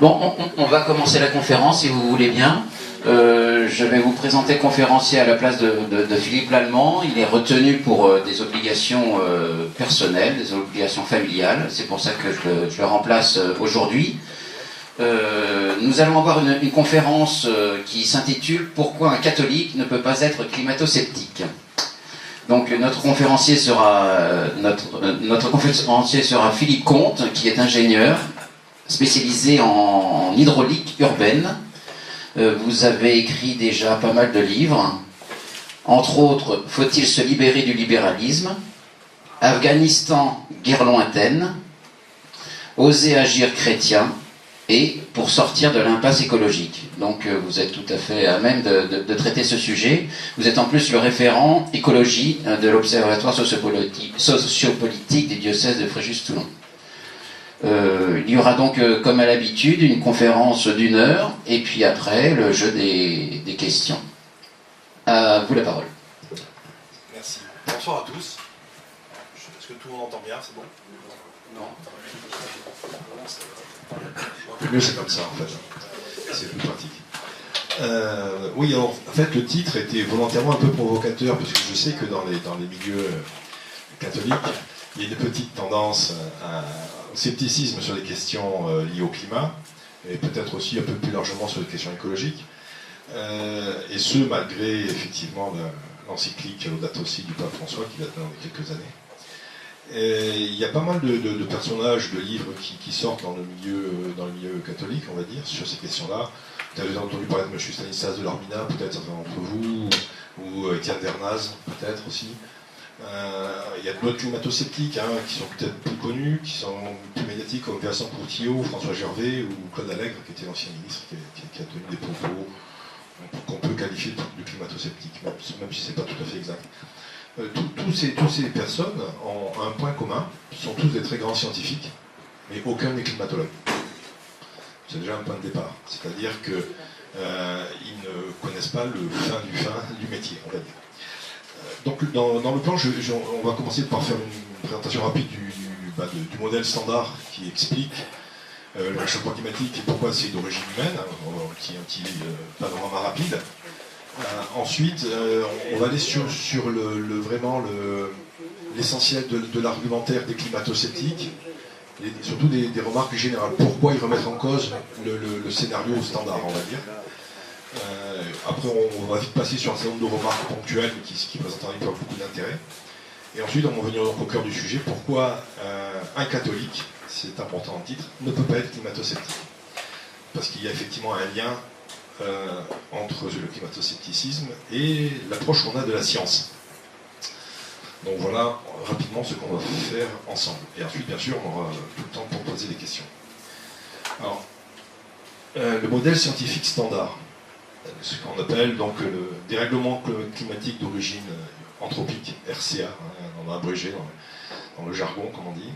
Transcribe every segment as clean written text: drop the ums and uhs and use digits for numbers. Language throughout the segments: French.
Bon, on va commencer la conférence si vous voulez bien. Je vais vous présenter le conférencier à la place de Philippe Lallemand. Il est retenu pour des obligations personnelles, des obligations familiales. C'est pour ça que je le remplace aujourd'hui. Nous allons avoir une conférence qui s'intitule « Pourquoi un catholique ne peut pas être climato-sceptique ?» Donc notre conférencier sera Philippe Comte, qui est ingénieur spécialisé en hydraulique urbaine. Vous avez écrit déjà pas mal de livres, entre autres « Faut-il se libérer du libéralisme »,« Afghanistan, guerre lointaine »,« Oser agir chrétien » et « Pour sortir de l'impasse écologique ». Donc vous êtes tout à fait à même de traiter ce sujet. Vous êtes en plus le référent écologie de l'Observatoire sociopolitique des diocèses de Fréjus-Toulon. Il y aura donc, comme à l'habitude, une conférence d'1 heure, et puis après, le jeu des questions. À vous la parole. Merci. Bonsoir à tous. Est-ce que tout le monde entend bien? C'est bon? Non. Mieux c'est comme ça, en fait. C'est plus pratique. Oui, alors, en fait, le titre était volontairement un peu provocateur, parce que je sais que dans les milieux catholiques, il y a une petite tendance au scepticisme sur les questions liées au climat, et peut-être aussi un peu plus largement sur les questions écologiques, et ce, malgré, effectivement, l'encyclique Laudato Si du pape François, qui date de quelques années. Et il y a pas mal de personnages, de livres qui sortent dans le milieu catholique, on va dire, sur ces questions-là. Vous avez entendu parler de M. Stanislas de Lormina, peut-être certains d'entre vous, ou Étienne Dernaz, peut-être aussi. Il y a d'autres climato-sceptiques qui sont peut-être plus connus, qui sont plus médiatiques, comme Vincent Courtillot, François Gervais ou Claude Allègre, qui était l'ancien ministre, qui a tenu des propos qu'on peut qualifier de climato-sceptiques, même si ce n'est pas tout à fait exact. Toutes ces personnes ont un point commun, sont tous des très grands scientifiques, mais aucun n'est climatologue. C'est déjà un point de départ. C'est-à-dire qu'ils ne connaissent pas le fin du métier, on va dire. Donc dans le plan, on va commencer par faire une présentation rapide du modèle standard qui explique le réchauffement climatique et pourquoi c'est d'origine humaine, qui est un petit panorama rapide. Ensuite, on va aller sur vraiment l'essentiel de l'argumentaire des climato-sceptiques, et surtout des remarques générales. Pourquoi ils remettent en cause le scénario standard, on va dire. Après, on va vite passer sur un certain nombre de remarques ponctuelles qui présentent pas beaucoup d'intérêt. Et ensuite, on va venir donc au cœur du sujet. Pourquoi un catholique, c'est important en titre, ne peut pas être climato-sceptique? Parce qu'il y a effectivement un lien entre le climato-scepticisme et l'approche qu'on a de la science. Donc voilà rapidement ce qu'on va faire ensemble. Et ensuite, bien sûr, on aura tout le temps pour poser des questions. Alors, le modèle scientifique standard, ce qu'on appelle donc le dérèglement climatique d'origine anthropique, RCA, on a abrégé dans le jargon, comme on dit,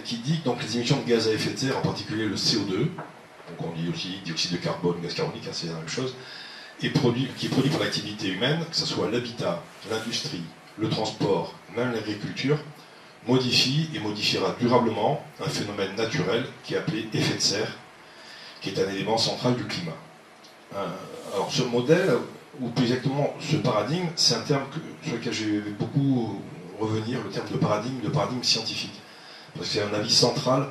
qui dit que donc, les émissions de gaz à effet de serre, en particulier le CO2, donc on dit aussi dioxyde de carbone, gaz carbonique, c'est la même chose, qui est produit par l'activité humaine, que ce soit l'habitat, l'industrie, le transport, même l'agriculture, modifie et modifiera durablement un phénomène naturel qui est appelé effet de serre, qui est un élément central du climat. Alors ce modèle, ou plus exactement ce paradigme, c'est un terme sur lequel j'ai beaucoup revenir, le terme de paradigme scientifique. Parce que c'est un avis central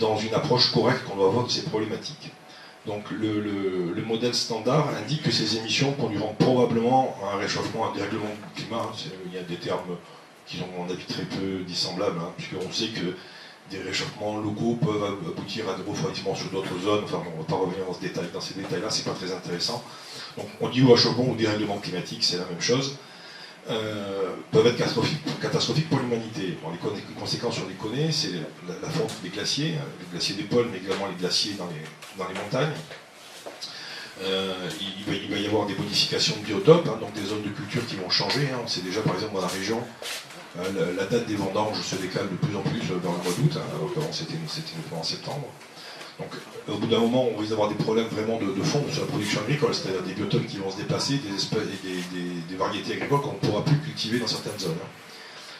dans une approche correcte qu'on doit avoir de ces problématiques. Donc le modèle standard indique que ces émissions conduiront probablement à un réchauffement, à un dérèglement du climat. Il y a des termes qui sont, à mon avis, très peu dissemblables, puisqu'on sait que des réchauffements locaux peuvent aboutir à des refroidissements sur d'autres zones. Enfin, on ne va pas revenir dans ces détails-là, c'est pas très intéressant. Donc on dit réchauffement ou dérèglement climatique, c'est la même chose. Peuvent être catastrophiques pour l'humanité. Bon, les conséquences, on les connaît, c'est la fonte des glaciers, les glaciers des pôles, mais également les glaciers dans les montagnes. Il va y avoir des modifications de biotopes, donc des zones de culture qui vont changer. On sait déjà, par exemple, dans la région, la date des vendanges se décale de plus en plus vers le mois d'août, alors qu'avant c'était en septembre. Donc au bout d'un moment, on risque d'avoir des problèmes vraiment de fond sur la production agricole, c'est-à-dire des biotopes qui vont se déplacer, des variétés agricoles qu'on ne pourra plus cultiver dans certaines zones.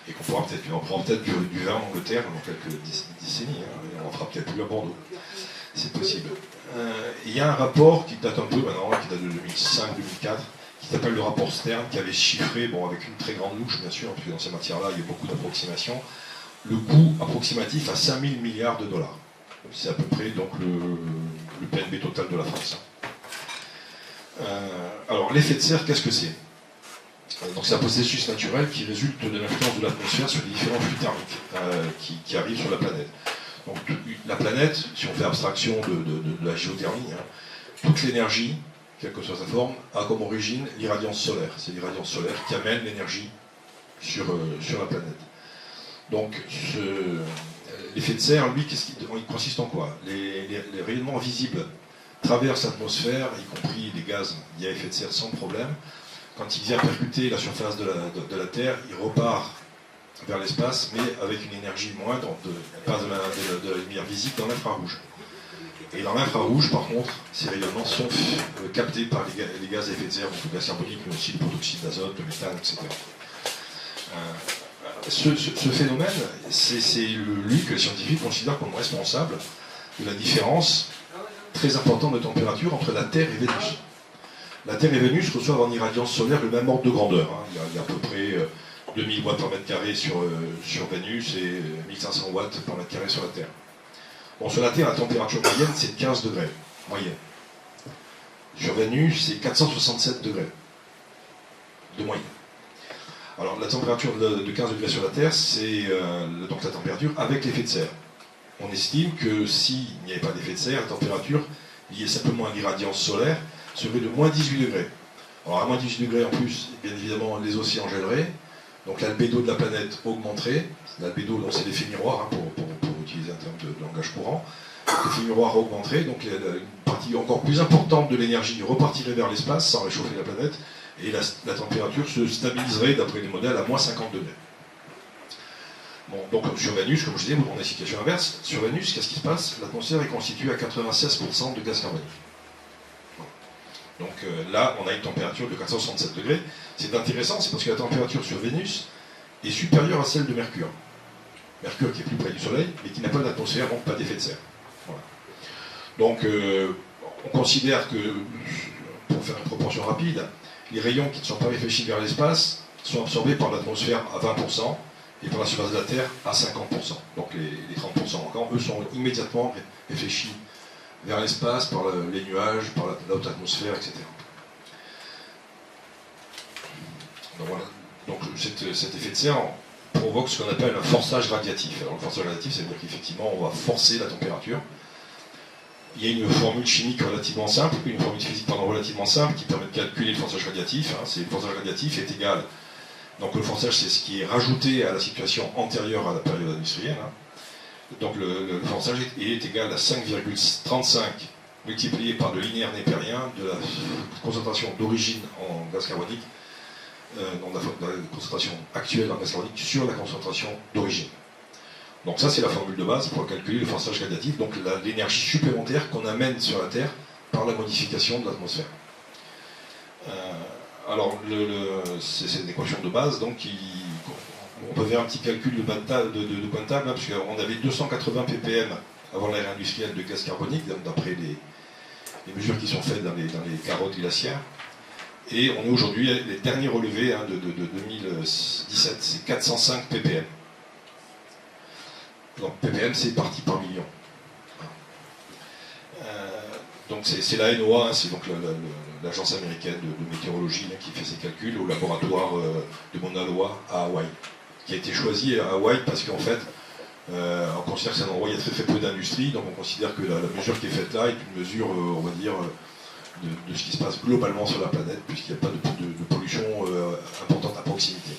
et qu'on pourra peut-être, on prend peut-être du vin en Angleterre dans quelques décennies, et on en fera peut-être plus à Bordeaux. C'est possible. Il y a un rapport qui date un peu maintenant, qui date de 2005-2004, qui s'appelle le rapport Stern, qui avait chiffré, bon, avec une très grande louche bien sûr, parce que dans ces matières-là, il y a beaucoup d'approximations, le coût approximatif à 5 000 milliards de dollars. C'est à peu près donc le PNB total de la France. Alors l'effet de serre, qu'est-ce que c'est? Donc c'est un processus naturel qui résulte de l'influence de l'atmosphère sur les différents flux thermiques qui arrivent sur la planète. Donc la planète, si on fait abstraction de la géothermie, toute l'énergie, quelle que soit sa forme, a comme origine l'irradiance solaire. C'est l'irradiance solaire qui amène l'énergie sur la planète. Donc l'effet de serre, lui, il consiste en quoi? Les rayonnements visibles traversent l'atmosphère, y compris les gaz liés à effet de serre sans problème. Quand il vient percuter la surface de la Terre, il repart vers l'espace, mais avec une énergie moindre, il passe de la lumière visible dans l'infrarouge. Et dans l'infrarouge, par contre, ces rayonnements sont captés par les gaz à effet de serre, donc le gaz carbonique, mais aussi le protoxyde d'azote, le méthane, etc. Ce phénomène, c'est lui que les scientifiques considèrent comme responsable de la différence très importante de température entre la Terre et Vénus. La Terre et Vénus reçoivent en irradiance solaire le même ordre de grandeur. Il y a à peu près 2000 watts par mètre carré sur Vénus et 1500 watts par mètre carré sur la Terre. Bon, sur la Terre, la température moyenne, c'est 15 degrés. Moyenne. Sur Vénus, c'est 467 degrés. De moyenne. Alors, la température de 15 degrés sur la Terre, c'est donc la température avec l'effet de serre. On estime que s'il n'y avait pas d'effet de serre, la température liée simplement à l'irradiance solaire serait de moins 18 degrés. Alors, à moins 18 degrés en plus, bien évidemment, les océans gèleraient. Donc, l'albédo de la planète augmenterait. L'albédo, c'est l'effet miroir, pour utiliser un terme de langage courant. L'effet miroir augmenterait, donc une partie encore plus importante de l'énergie repartirait vers l'espace sans réchauffer la planète. Et la température se stabiliserait, d'après les modèles, à moins 50 degrés. Bon, donc sur Vénus, comme je disais, on a une situation inverse. Sur Vénus, qu'est-ce qui se passe? L'atmosphère est constituée à 96% de gaz carbonique. Donc là, on a une température de 467 degrés. C'est intéressant, c'est parce que la température sur Vénus est supérieure à celle de Mercure. Mercure qui est plus près du Soleil, mais qui n'a pas d'atmosphère, donc pas d'effet de serre. Voilà. Donc on considère que, pour faire une proportion rapide, les rayons qui ne sont pas réfléchis vers l'espace sont absorbés par l'atmosphère à 20% et par la surface de la Terre à 50%. Donc les 30% encore, eux, sont immédiatement réfléchis vers l'espace par les nuages, par la haute atmosphère, etc. Donc voilà. Donc cet effet de serre provoque ce qu'on appelle un forçage radiatif. Alors le forçage radiatif, ça veut dire qu'effectivement, on va forcer la température. Il y a une formule chimique relativement simple, une formule physique relativement simple qui permet de calculer le forçage radiatif. C'est le forçage radiatif est égal. Donc le forçage, c'est ce qui est rajouté à la situation antérieure à la période industrielle. Donc le forçage est égal à 5,35 multiplié par le linéaire népérien de la concentration d'origine en gaz carbonique, donc la concentration actuelle en gaz carbonique sur la concentration d'origine. Donc ça, c'est la formule de base pour calculer le forçage radiatif, donc l'énergie supplémentaire qu'on amène sur la Terre par la modification de l'atmosphère. Alors, c'est une équation de base, donc on peut faire un petit calcul de point de table, parce qu'on avait 280 ppm avant l'ère industrielle de gaz carbonique, d'après les mesures qui sont faites dans les carottes glaciaires. Et on est aujourd'hui, les derniers relevés de 2017, c'est 405 ppm. Donc ppm, c'est partie par million. Donc c'est la NOAA, c'est donc l'agence américaine de météorologie qui fait ses calculs au laboratoire de Mauna Loa à Hawaï, qui a été choisi à Hawaï parce qu'en fait, on considère que c'est un endroit où il y a très peu d'industrie, donc on considère que la mesure qui est faite là est une mesure, on va dire, de ce qui se passe globalement sur la planète, puisqu'il n'y a pas de pollution importante à proximité.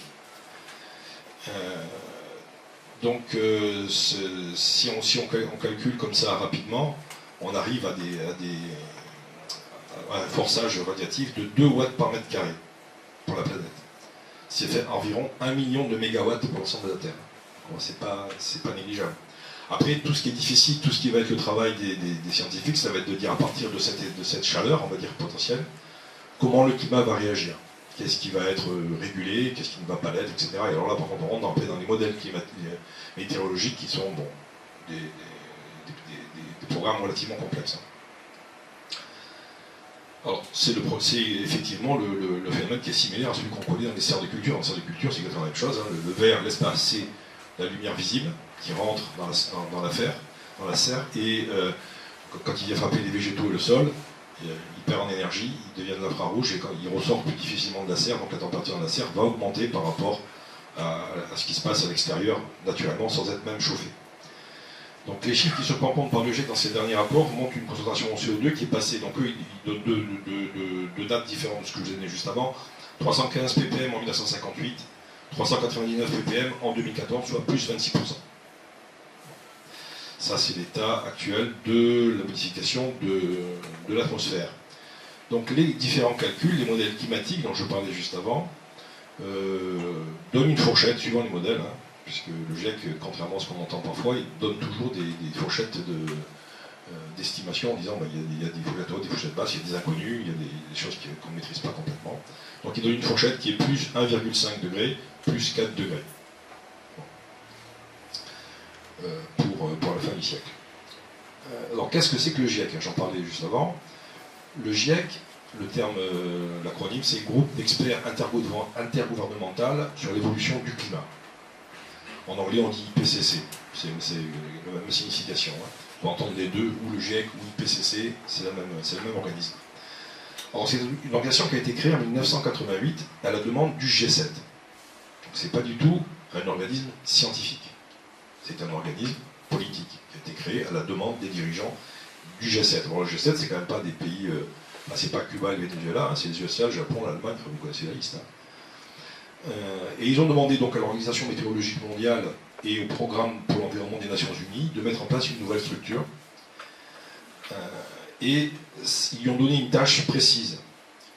Donc si on calcule comme ça rapidement, on arrive à un forçage radiatif de 2 watts par mètre carré pour la planète. C'est fait environ 1 million de mégawatts pour l'ensemble de la Terre. C'est pas négligeable. Après, tout ce qui est difficile, tout ce qui va être le travail des scientifiques, ça va être de dire à partir de cette chaleur, on va dire potentielle, comment le climat va réagir. qu'est-ce qui va être régulé, qu'est-ce qui ne va pas l'être, etc. Et alors là, par contre, on rentre dans les modèles météorologiques qui sont bon, des programmes relativement complexes. Alors, c'est effectivement le phénomène qui est similaire à celui qu'on connaît dans les serres de culture. Dans les serres de culture, c'est exactement la même chose. Hein. Le vert, l'espace, c'est la lumière visible qui rentre dans la serre, et quand il vient frapper les végétaux et le sol, il perd en énergie, il devient de l'infrarouge, et quand il ressort plus difficilement de la serre, donc la température de la serre va augmenter par rapport à ce qui se passe à l'extérieur, naturellement, sans être même chauffé. Donc les chiffres qui se prennent par le GIEC dans ces derniers rapports montrent une concentration en CO2 qui est passée, donc eux ils donnent deux dates différentes de ce que je vous ai donné juste avant, 315 ppm en 1958, 399 ppm en 2014, soit plus 26%. Ça c'est l'état actuel de la modification de l'atmosphère. Donc les différents calculs, les modèles climatiques dont je parlais juste avant, donnent une fourchette suivant les modèles, hein, puisque le GIEC, contrairement à ce qu'on entend parfois, il donne toujours des fourchettes d'estimation en disant il y a des fourchettes hautes, des fourchettes basses, il y a des inconnus, il y a des choses qu'on ne maîtrise pas complètement. Donc il donne une fourchette qui est plus 1,5 degré, plus 4 degrés pour la fin du siècle. Alors qu'est-ce que c'est que le GIEC? J'en parlais juste avant. Le GIEC, le terme, l'acronyme, c'est Groupe d'experts intergouvernemental sur l'évolution du climat. En anglais, on dit IPCC. C'est la même signification. Hein. On peut entendre les deux, ou le GIEC ou l'IPCC, c'est le même organisme. Alors, c'est une organisation qui a été créée en 1988 à la demande du G7. Ce n'est pas du tout un organisme scientifique. C'est un organisme politique qui a été créé à la demande des dirigeants du G7. Alors, le G7, c'est quand même pas des pays. C'est pas Cuba et le Venezuela, hein, c'est les USA, le Japon, l'Allemagne, vous connaissez la liste. Hein. Et ils ont demandé donc à l'Organisation météorologique mondiale et au Programme pour l'environnement des Nations Unies de mettre en place une nouvelle structure. Et ils lui ont donné une tâche précise.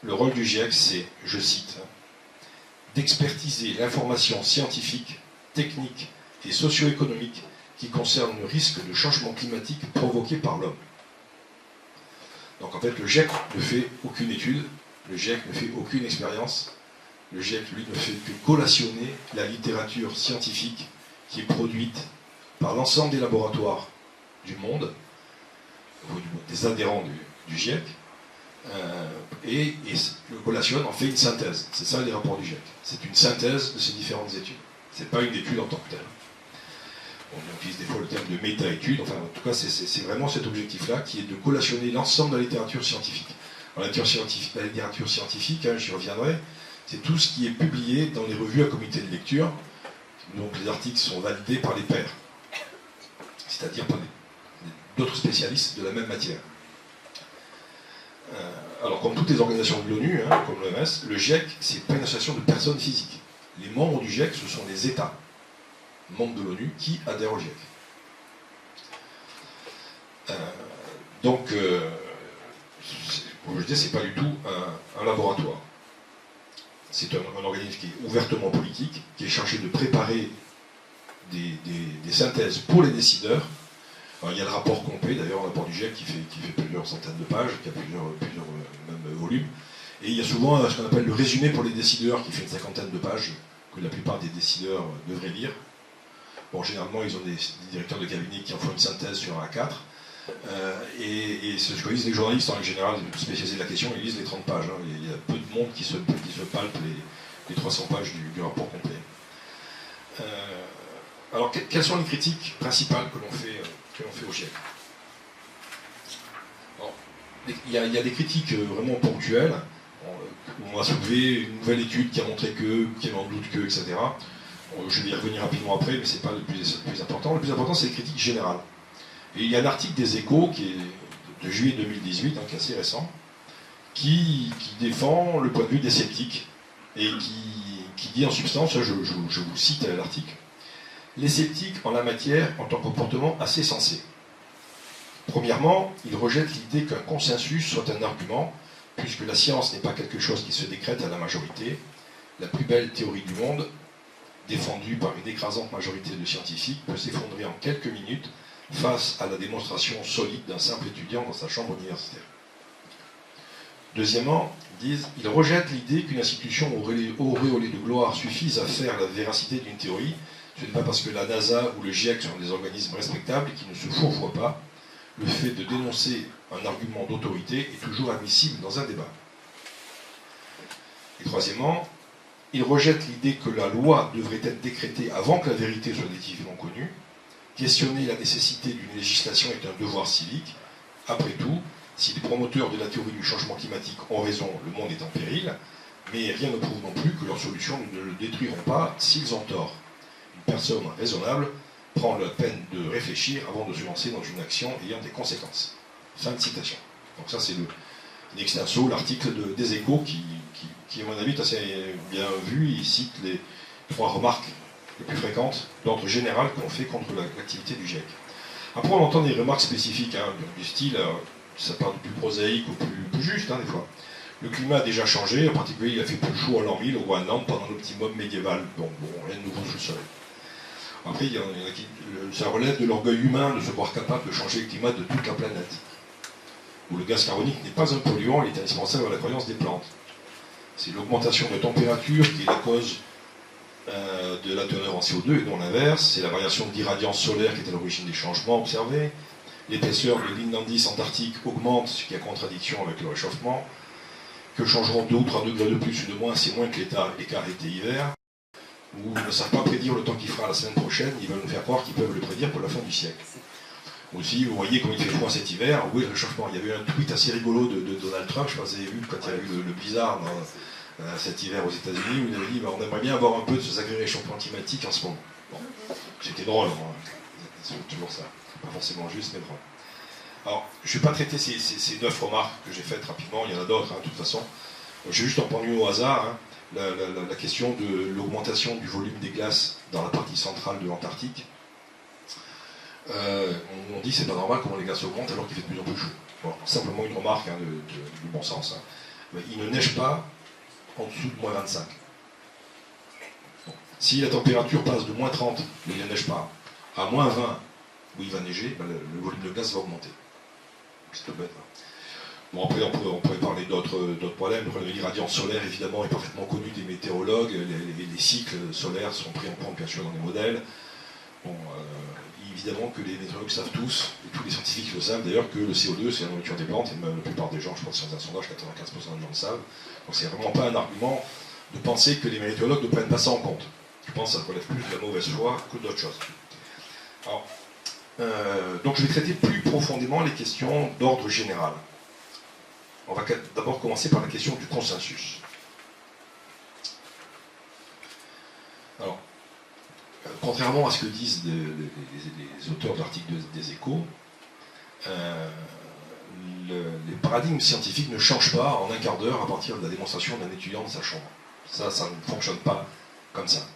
Le rôle du GIEC, c'est, je cite, d'expertiser l'information scientifique, technique et socio-économique qui concerne le risque de changement climatique provoqué par l'homme. Donc en fait, le GIEC ne fait aucune étude, le GIEC ne fait aucune expérience. Le GIEC, lui, ne fait que collationner la littérature scientifique qui est produite par l'ensemble des laboratoires du monde, des adhérents du GIEC, et le collationne, en fait une synthèse. C'est ça les rapports du GIEC. C'est une synthèse de ces différentes études. Ce n'est pas une étude en tant que telle. On utilise des fois le terme de méta-étude, enfin en tout cas c'est vraiment cet objectif-là qui est de collationner l'ensemble de la littérature scientifique. Alors, la littérature scientifique, hein, j'y reviendrai, c'est tout ce qui est publié dans les revues à comité de lecture. Donc les articles sont validés par les pairs, c'est-à-dire par d'autres spécialistes de la même matière. Alors comme toutes les organisations de l'ONU, hein, comme l'OMS, le GIEC, c'est pas une association de personnes physiques. Les membres du GIEC, ce sont les États membres de l'ONU qui adhèrent au GIEC. Donc, comme je disais, c'est pas du tout un laboratoire. C'est un organisme qui est ouvertement politique, qui est chargé de préparer des synthèses pour les décideurs. Alors, il y a le rapport complet, d'ailleurs, le rapport du GIEC qui fait plusieurs centaines de pages, qui a plusieurs même volumes. Et il y a souvent ce qu'on appelle le résumé pour les décideurs, qui fait une cinquantaine de pages, que la plupart des décideurs devraient lire. Bon, généralement, ils ont des directeurs de cabinet qui en font une synthèse sur un A4. Et ce que disent les journalistes, en général, spécialisés de la question, ils lisent les 30 pages. Hein. Il y a peu de monde qui se palpe les 300 pages du rapport complet. Alors, quelles sont les critiques principales que l'on fait au GIEC? Alors, il y a des critiques vraiment ponctuelles. On va soulever une nouvelle étude qui a montré qui avait en doute etc. Je vais y revenir rapidement après, mais ce n'est pas le plus important. Le plus important, c'est les critiques générales. Et il y a un article des Échos qui est de juillet 2018, hein, qui est assez récent, qui défend le point de vue des sceptiques et qui dit en substance, je vous cite l'article, les sceptiques en la matière ont un comportement assez sensé. Premièrement, ils rejettent l'idée qu'un consensus soit un argument, puisque la science n'est pas quelque chose qui se décrète à la majorité. La plus belle théorie du monde, défendue par une écrasante majorité de scientifiques, peut s'effondrer en quelques minutes face à la démonstration solide d'un simple étudiant dans sa chambre universitaire. Deuxièmement, ils disent, ils rejettent l'idée qu'une institution auréolée de gloire suffise à faire la véracité d'une théorie. Ce n'est pas parce que la NASA ou le GIEC sont des organismes respectables qui ne se fourvoient pas. Le fait de dénoncer un argument d'autorité est toujours admissible dans un débat. Et troisièmement, ils rejettent l'idée que la loi devrait être décrétée avant que la vérité soit définitivement connue. Questionner la nécessité d'une législation est un devoir civique. Après tout, si les promoteurs de la théorie du changement climatique ont raison, le monde est en péril, mais rien ne prouve non plus que leurs solutions ne le détruiront pas s'ils ont tort. Une personne raisonnable prend la peine de réfléchir avant de se lancer dans une action ayant des conséquences. Fin de citation. Donc ça c'est in extenso l'article des Échos qui, à mon avis, est assez bien vu. Il cite les 3 remarques les plus fréquentes d'ordre général qu'on fait contre l'activité du GIEC. Après on entend des remarques spécifiques, hein, du style, ça part du plus prosaïque au plus juste, hein, des fois. Le climat a déjà changé, en particulier il a fait plus chaud à l'an 1000 au Groenland pendant l'optimum médiéval. Bon, rien de nouveau sous le soleil. Après, il y en a qui, ça relève de l'orgueil humain de se voir capable de changer le climat de toute la planète. Où le gaz carbonique n'est pas un polluant, il est indispensable à la croissance des plantes. C'est l'augmentation de température qui est la cause de la teneur en CO2 et non l'inverse. C'est la variation d'irradiance solaire qui est à l'origine des changements observés. L'épaisseur de l'indice antarctique augmente, ce qui est en contradiction avec le réchauffement. Que changeront 2 ou 3 degrés de plus ou de moins, c'est moins que l'écart été-hiver. Ou ils ne savent pas prédire le temps qu'il fera la semaine prochaine, ils veulent nous faire croire qu'ils peuvent le prédire pour la fin du siècle. Aussi, vous voyez comme il fait froid cet hiver, oui, le réchauffement. Il y avait un tweet assez rigolo de Donald Trump, je ne sais pas si vous avez vu, quand il y a eu le blizzard cet hiver aux États-Unis, où il avait dit on aimerait bien avoir un peu de ce sacré réchauffement climatique en ce moment. Bon. C'était drôle, c'est toujours ça. Pas forcément juste, mais drôle. Alors, je ne vais pas traiter ces 9 remarques que j'ai faites rapidement, il y en a d'autres, hein, de toute façon. J'ai juste en prendre une au hasard. Hein. La question de l'augmentation du volume des glaces dans la partie centrale de l'Antarctique. On dit que c'est pas normal comment les glaces augmentent alors qu'il fait de plus en plus chaud. Bon, simplement une remarque, hein, du bon sens. Hein. Il ne neige pas en dessous de moins 25. Bon. Si la température passe de moins 30, mais il ne neige pas, à moins 20, où il va neiger, ben le volume de glace va augmenter. C'est tout bête. Hein. Bon, après, on pourrait parler d'autres problèmes. Le problème de l'irradiance solaire, évidemment, est parfaitement connu des météorologues. Les cycles solaires sont pris en compte, bien sûr, dans les modèles. Bon, évidemment que les météorologues savent tous, et tous les scientifiques le savent d'ailleurs, que le CO2, c'est la nourriture des plantes, et même la plupart des gens, je pense, dans un sondage, 95% des gens le savent. Donc, c'est vraiment pas un argument de penser que les météorologues ne prennent pas ça en compte. Je pense que ça relève plus de la mauvaise foi que d'autres choses. Alors, donc, je vais traiter plus profondément les questions d'ordre général. On va d'abord commencer par la question du consensus. Alors, contrairement à ce que disent les auteurs de l'article des Échos, les paradigmes scientifiques ne changent pas en un quart d'heure à partir de la démonstration d'un étudiant dans sa chambre. Ça ne fonctionne pas comme ça.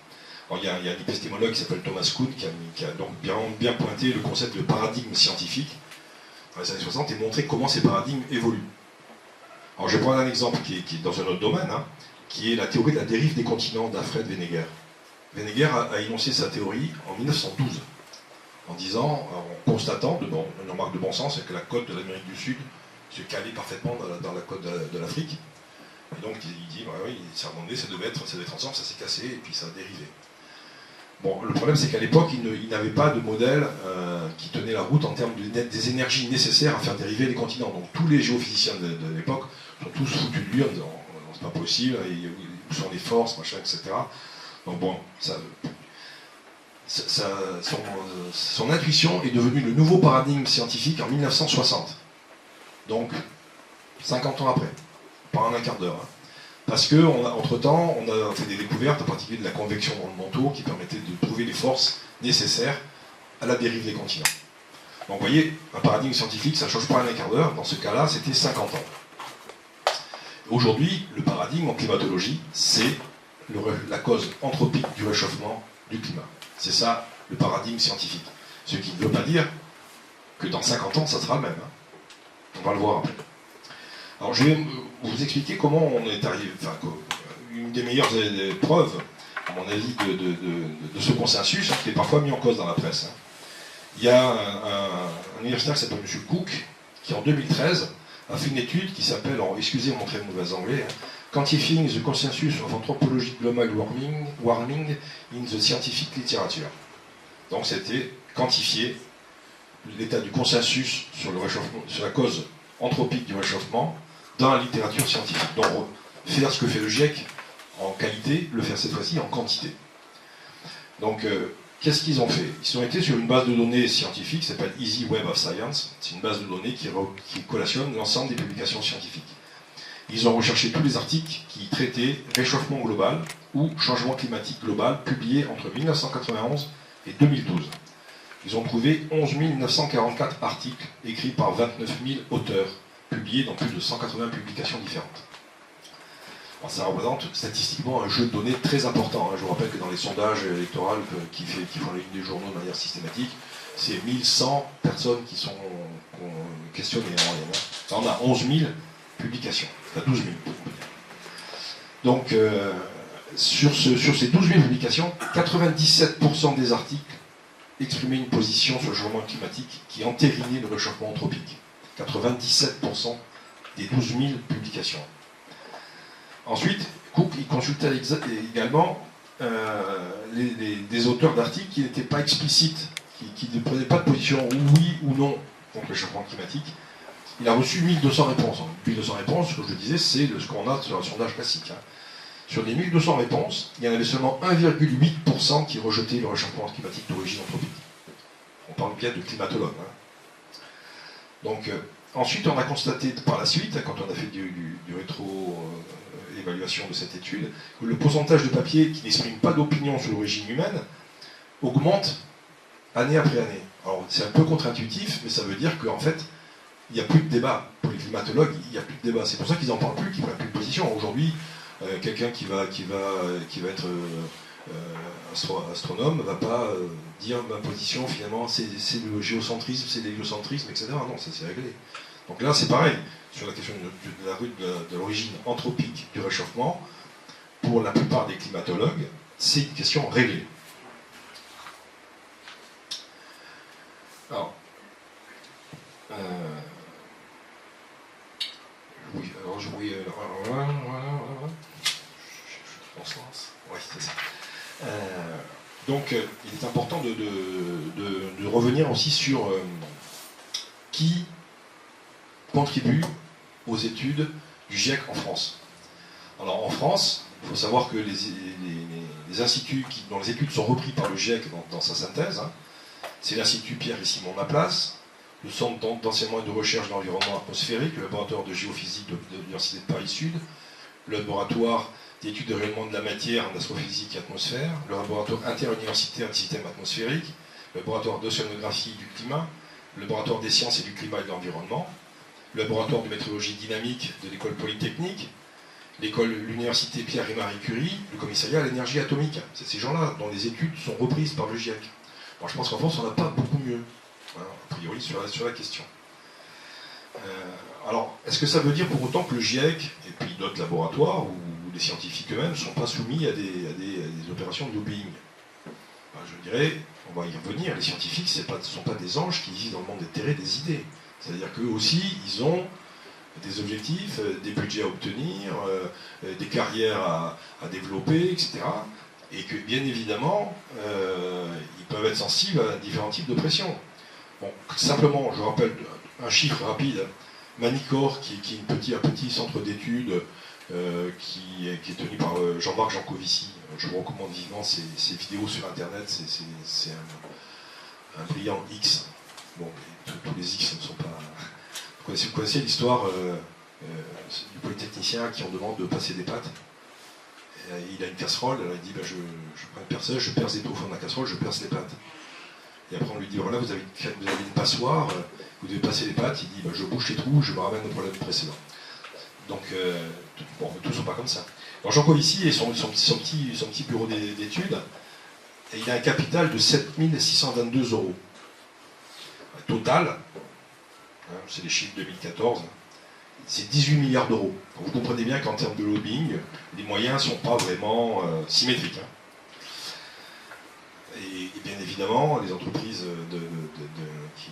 Alors, il y a un épistémologue qui s'appelle Thomas Kuhn qui a donc bien pointé le concept de paradigme scientifique dans les années 60 et montré comment ces paradigmes évoluent. Alors je vais prendre un exemple qui est dans un autre domaine, hein, qui est la théorie de la dérive des continents d'Alfred Wegener. Wegener a énoncé sa théorie en 1912, en disant, en constatant, une remarque de bon sens, que la côte de l'Amérique du Sud se calait parfaitement dans la côte de l'Afrique. Et donc il dit, bah oui, ça devait être ensemble, ça s'est cassé, et puis ça a dérivé. Bon, le problème c'est qu'à l'époque, il n'avait pas de modèle qui tenait la route en termes des énergies nécessaires à faire dériver les continents. Donc tous les géophysiciens de l'époque sont tous foutus de lui en disant c'est pas possible, où sont les forces, machin, etc. Donc bon, son intuition est devenue le nouveau paradigme scientifique en 1960. Donc 50 ans après, pas en un quart d'heure. Hein. Parce que, entre-temps, on a fait des découvertes, en particulier de la convection dans le manteau, qui permettait de trouver les forces nécessaires à la dérive des continents. Donc vous voyez, un paradigme scientifique, ça ne change pas en un quart d'heure. Dans ce cas-là, c'était 50 ans. Aujourd'hui, le paradigme en climatologie, c'est la cause anthropique du réchauffement du climat. C'est ça, le paradigme scientifique. Ce qui ne veut pas dire que dans 50 ans, ça sera le même. Hein. On va le voir après. Alors je vais vous expliquer comment on est arrivé, enfin, une des meilleures preuves, à mon avis, de ce consensus, hein, qui est parfois mis en cause dans la presse. Hein. Il y a un universitaire qui s'appelle M. Cook, qui en 2013 a fait une étude qui s'appelle, excusez mon très mauvais anglais, Quantifying the Consensus of Anthropologic Global Warming in the Scientific Literature. Donc c'était quantifier l'état du consensus sur le réchauffement, sur la cause anthropique du réchauffement dans la littérature scientifique. Donc faire ce que fait le GIEC en qualité, le faire cette fois-ci en quantité. Donc qu'est-ce qu'ils ont fait? Ils ont été sur une base de données scientifique qui s'appelle Easy Web of Science. C'est une base de données qui collationne l'ensemble des publications scientifiques. Ils ont recherché tous les articles qui traitaient réchauffement global ou changement climatique global publiés entre 1991 et 2012. Ils ont trouvé 11 944 articles écrits par 29 000 auteurs, publiés dans plus de 180 publications différentes. Alors, ça représente statistiquement un jeu de données très important. Je vous rappelle que dans les sondages électoraux qui font la une des journaux de manière systématique, c'est 1100 personnes qui sont questionnées en moyenne. Là, on a 11 000 publications, enfin 12 000. Donc, sur ces 12 000 publications, 97% des articles exprimer une position sur le changement climatique qui entérinait le réchauffement anthropique. 97% des 12 000 publications. Ensuite, Cook il consultait également des auteurs d'articles qui n'étaient pas explicites, qui ne prenaient pas de position oui ou non contre le réchauffement climatique. Il a reçu 1200 réponses. 1200 réponses, comme je le disais, c'est ce qu'on a sur un sondage classique. Sur les 1200 réponses, il y en avait seulement 1,8% qui rejetaient le réchauffement climatique d'origine anthropique. On parle bien de climatologues. Donc, ensuite, on a constaté par la suite, quand on a fait du rétro-évaluation de cette étude, que le pourcentage de papiers qui n'expriment pas d'opinion sur l'origine humaine augmente année après année. Alors, c'est un peu contre-intuitif, mais ça veut dire qu'en fait, il n'y a plus de débat. Pour les climatologues, il n'y a plus de débat. C'est pour ça qu'ils n'en parlent plus, qu'ils ne prennent plus de position. Aujourd'hui, quelqu'un qui va être astronome ne va pas dire ma position, finalement, c'est le géocentrisme, c'est l'héliocentrisme, etc. Non, ça c'est réglé. Donc là, c'est pareil. Sur la question de l'origine anthropique du réchauffement, pour la plupart des climatologues, c'est une question réglée. Alors, oui, alors je voulais. Voilà. Oui, c'est ça. Donc, il est important de revenir aussi sur qui contribue aux études du GIEC en France. Alors, en France, il faut savoir que les instituts dont les études sont reprises par le GIEC dans sa synthèse, c'est l'Institut Pierre et Simon Laplace, le Centre d'enseignement et de recherche de l'environnement atmosphérique, le laboratoire de géophysique de l'Université de Paris-Sud, le laboratoire d'études de rayonnement de la matière en astrophysique et atmosphère, le laboratoire interuniversitaire des systèmes atmosphériques, le laboratoire d'océanographie du climat, le laboratoire des sciences et du climat et de l'environnement, le laboratoire de météorologie dynamique de l'école polytechnique, l'université Pierre et Marie Curie, le commissariat à l'énergie atomique. C'est ces gens-là dont les études sont reprises par le GIEC. Alors, je pense qu'en France, on n'a pas beaucoup mieux, a priori, sur la question. Alors, est-ce que ça veut dire pour autant que le GIEC, et puis d'autres laboratoires, ou les scientifiques eux-mêmes, ne sont pas soumis à des opérations de lobbying? Je dirais, on va y revenir, les scientifiques ne sont pas des anges qui vivent dans le monde éthéré des idées. C'est-à-dire qu'eux aussi, ils ont des objectifs, des budgets à obtenir, des carrières à développer, etc. Et que, bien évidemment, ils peuvent être sensibles à différents types de pression. Bon, simplement, je rappelle un chiffre rapide. Manicor, qui est un petit centre d'études qui est tenu par Jean-Marc Jancovici. Je vous recommande vivement ses vidéos sur Internet. C'est un brillant X. Bon, tous les X ne sont pas... Vous connaissez l'histoire du polytechnicien qui on demande de passer des pâtes. Il a une casserole, alors il dit je prends une perceuse, je perce des trous au fond de la casserole, je perce les pâtes. Et après on lui dit voilà, vous avez une passoire, vous devez passer les pâtes. Il dit je bouche les trous, je me ramène au problème précédent. Donc tous ne sont pas comme ça. Alors Jancovici et son petit bureau d'études, et il a un capital de 7 622 €. Total, c'est les chiffres 2014, c'est 18 milliards d'euros. Vous comprenez bien qu'en termes de lobbying, les moyens ne sont pas vraiment symétriques. Et bien évidemment, les entreprises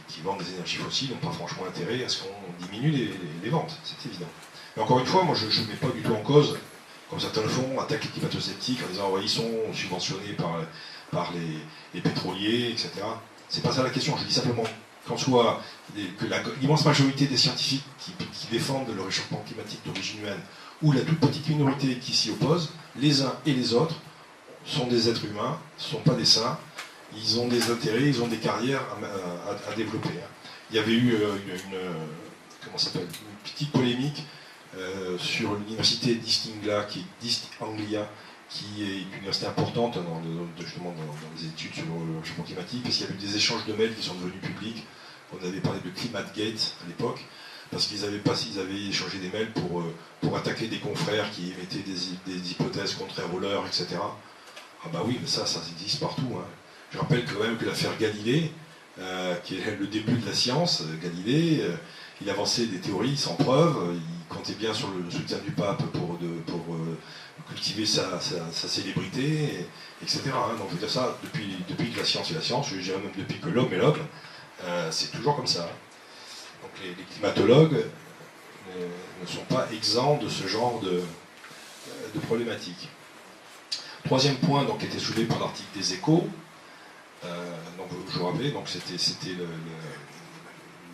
qui vendent des énergies fossiles n'ont pas franchement intérêt à ce qu'on diminue les ventes, c'est évident. Mais encore une fois, moi je ne mets pas du tout en cause, comme certains le font, attaquent les climato-sceptiques en disant ouais, ils sont subventionnés par les pétroliers, etc. C'est pas ça la question, je dis simplement que l'immense majorité des scientifiques qui défendent le réchauffement climatique d'origine humaine, ou la toute petite minorité qui s'y oppose, les uns et les autres, sont des êtres humains, ne sont pas des saints, ils ont des intérêts, ils ont des carrières à développer. Il y avait eu une petite polémique sur l'université d'East Anglia, qui est une université importante justement dans les études sur le réchauffement climatique, parce qu'il y a eu des échanges de mails qui sont devenus publics. On avait parlé de ClimateGate à l'époque, parce qu'ils avaient échangé des mails pour attaquer des confrères qui émettaient des hypothèses contraires aux leurs, etc. Ah bah oui, mais ça existe partout. Hein. Je rappelle quand même que l'affaire Galilée, qui est le début de la science, Galilée, il avançait des théories sans preuve, il comptait bien sur le soutien du pape pour cultiver sa célébrité, etc. Hein. Donc je veux dire ça, depuis que la science est la science, je dirais même depuis que l'homme est l'homme, c'est toujours comme ça. Donc les climatologues ne sont pas exempts de ce genre de problématiques. Troisième point donc, qui était soulevé par l'article des Échos, donc, je vous rappelais, c'était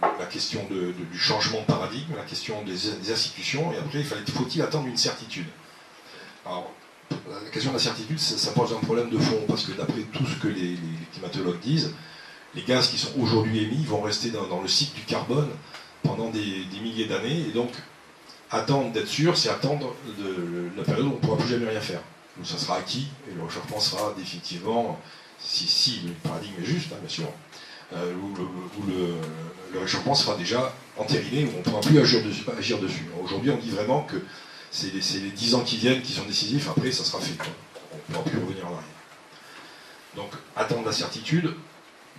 la question du changement de paradigme, la question des institutions, et après faut-il attendre une certitude. Alors, la question de la certitude, ça pose un problème de fond, parce que d'après tout ce que les climatologues disent, les gaz qui sont aujourd'hui émis vont rester dans le cycle du carbone pendant des milliers d'années, et donc attendre d'être sûr, c'est attendre la période où on ne pourra plus jamais rien faire. Donc ça sera acquis, et le réchauffement sera définitivement, si le paradigme est juste, hein, bien sûr, où le réchauffement sera déjà entériné, où on ne pourra plus agir dessus. Aujourd'hui, on dit vraiment que c'est les 10 ans qui viennent qui sont décisifs, après ça sera fait. Quoi. On ne pourra plus revenir en arrière. Donc, attendre la certitude.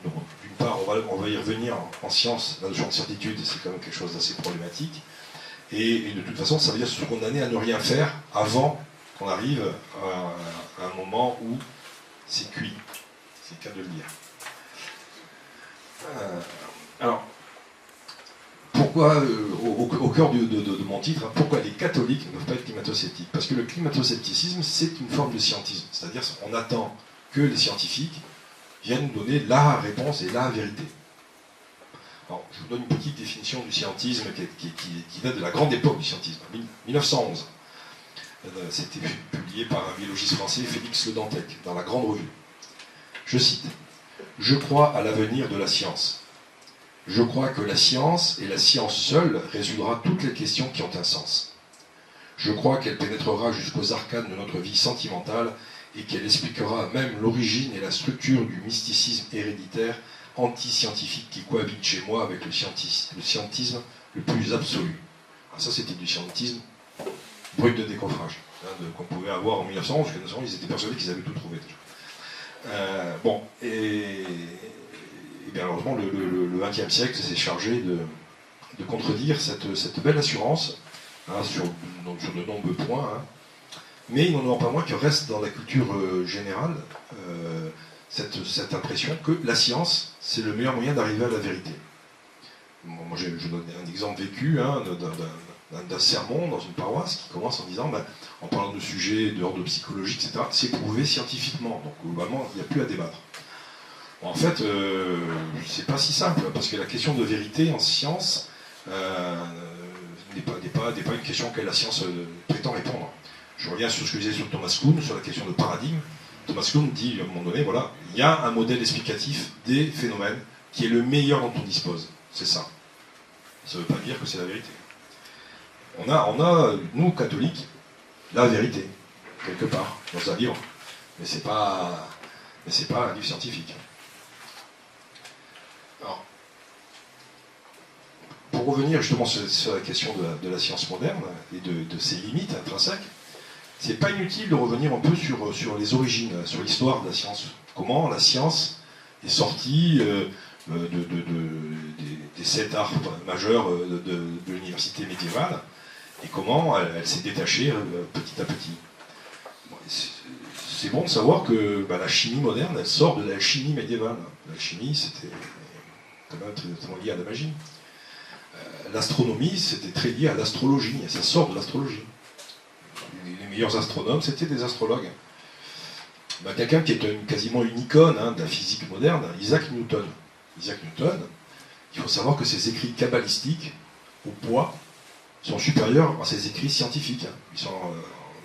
D'une part, on va y revenir en science, la notion de certitude, c'est quand même quelque chose d'assez problématique. Et de toute façon, ça veut dire se condamner à ne rien faire avant qu'on arrive à un moment où c'est cuit. C'est le cas de le dire. Alors, pourquoi, au cœur de mon titre, hein, pourquoi les catholiques ne peuvent pas être climato-sceptiques? Parce que le climato-scepticisme, c'est une forme de scientisme. C'est-à-dire qu'on attend que les scientifiques viennent nous donner la réponse et la vérité. Alors, je vous donne une petite définition du scientisme qui date de la grande époque du scientisme, 1911. C'était publié par un biologiste français, Félix Le Dantec, dans la Grande Revue. Je cite: « Je crois à l'avenir de la science. Je crois que la science, et la science seule, résoudra toutes les questions qui ont un sens. Je crois qu'elle pénétrera jusqu'aux arcanes de notre vie sentimentale et qu'elle expliquera même l'origine et la structure du mysticisme héréditaire anti-scientifique qui cohabite chez moi avec le scientisme le plus absolu. » Alors ça, c'était du scientisme brut de décoffrage, hein, qu'on pouvait avoir en 1911, parce que ils étaient persuadés qu'ils avaient tout trouvé déjà. Et bien heureusement, le XXe siècle s'est chargé de contredire cette belle assurance, hein, sur de nombreux points, hein. Mais il n'en demeure pas moins qu'il reste dans la culture générale cette impression que la science, c'est le meilleur moyen d'arriver à la vérité. Moi, je donne un exemple vécu, hein, d'un sermon dans une paroisse qui commence en disant, en parlant de sujets d'ordre psychologique, etc., c'est prouvé scientifiquement. Donc, globalement, il n'y a plus à débattre. Bon, en fait, c'est pas si simple, parce que la question de vérité en science n'est pas une question que la science prétend répondre. Je reviens sur ce que je disais sur Thomas Kuhn, sur la question de paradigme. Thomas Kuhn dit, à un moment donné, voilà, il y a un modèle explicatif des phénomènes qui est le meilleur dont on dispose. C'est ça. Ça ne veut pas dire que c'est la vérité. On a, nous, catholiques, la vérité, quelque part, dans un livre. Mais c'est pas un livre scientifique. Alors, pour revenir justement sur la question de la science moderne et de ses limites intrinsèques, c'est pas inutile de revenir un peu sur les origines, sur l'histoire de la science. Comment la science est sortie des 7 arts majeurs de l'université médiévale, et comment elle s'est détachée petit à petit. C'est bon de savoir que la chimie moderne, elle sort de la chimie médiévale. La chimie, c'était quand même très lié à la magie. L'astronomie, c'était très lié à l'astrologie, et ça sort de l'astrologie. Les meilleurs astronomes, c'était des astrologues. Quelqu'un qui est quasiment une icône de la physique moderne, Isaac Newton. Isaac Newton, il faut savoir que ses écrits kabbalistiques, au poids, sont supérieurs à ses écrits scientifiques. Ils sont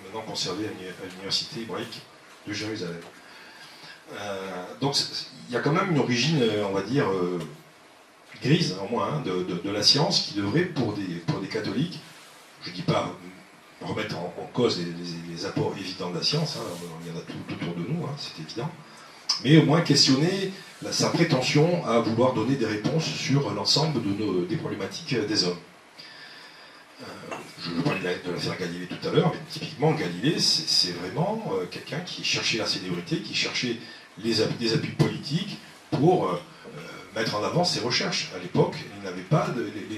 maintenant conservés à l'université hébraïque de Jérusalem. Donc il y a quand même une origine, on va dire, grise, au moins, de la science qui devrait, pour des catholiques, je ne dis pas remettre en cause les apports évidents de la science, il y en a tout autour de nous, c'est évident, mais au moins questionner sa prétention à vouloir donner des réponses sur l'ensemble des problématiques des hommes. Je parlais de l'affaire Galilée tout à l'heure, mais typiquement Galilée, c'est vraiment quelqu'un qui cherchait la célébrité, qui cherchait des appuis politiques pour mettre en avant ses recherches. À l'époque, il n'avait pas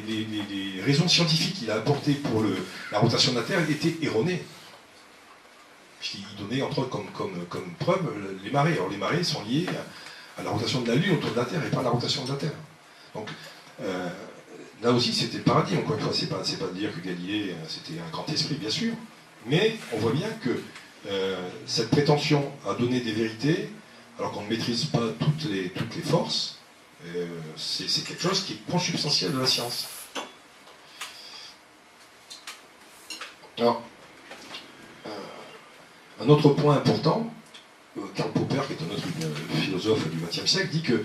les raisons scientifiques qu'il a apportées pour la rotation de la Terre étaient erronées. Puisqu'il donnait entre autres comme preuve les marées. Alors les marées sont liées à la rotation de la Lune autour de la Terre et pas à la rotation de la Terre. Donc là aussi c'était le paradigme. Encore une fois, c'est pas de dire que Galilée c'était un grand esprit, bien sûr, mais on voit bien que cette prétention à donner des vérités, alors qu'on ne maîtrise pas toutes les forces, c'est quelque chose qui est consubstantiel de la science. Alors, un autre point important, Karl Popper, qui est un autre philosophe du XXe siècle, dit que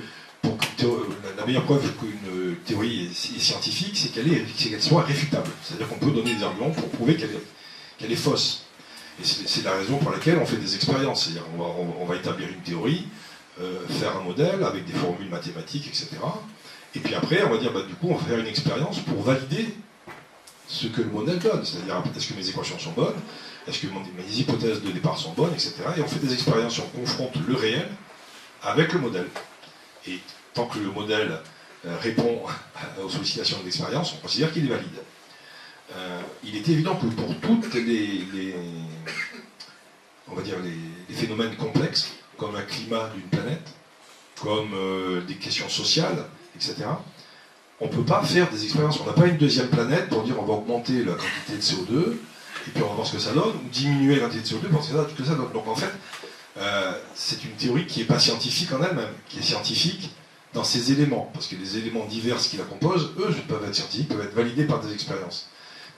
la meilleure preuve qu'une théorie est scientifique, c'est qu'elle soit réfutable. C'est-à-dire qu'on peut donner des arguments pour prouver qu'elle est fausse. Et c'est la raison pour laquelle on fait des expériences. C'est-à-dire on va établir une théorie, faire un modèle avec des formules mathématiques, etc. Et puis après, on va dire, du coup, on va faire une expérience pour valider ce que le modèle donne. C'est-à-dire, est-ce que mes équations sont bonnes? Est-ce que mes hypothèses de départ sont bonnes, etc. Et on fait des expériences, on confronte le réel avec le modèle. Et tant que le modèle répond aux sollicitations de l'expérience, on considère qu'il est valide. Il est évident que pour toutes on va dire les phénomènes complexes, comme un climat d'une planète, comme des questions sociales, etc., on ne peut pas faire des expériences. On n'a pas une deuxième planète pour dire on va augmenter la quantité de CO2, et puis on va voir ce que ça donne, ou diminuer la quantité de CO2 pour voir ce que ça donne. Donc en fait, c'est une théorie qui n'est pas scientifique en elle-même, qui est scientifique dans ses éléments, parce que les éléments divers qui la composent, eux, peuvent être scientifiques, peuvent être validés par des expériences.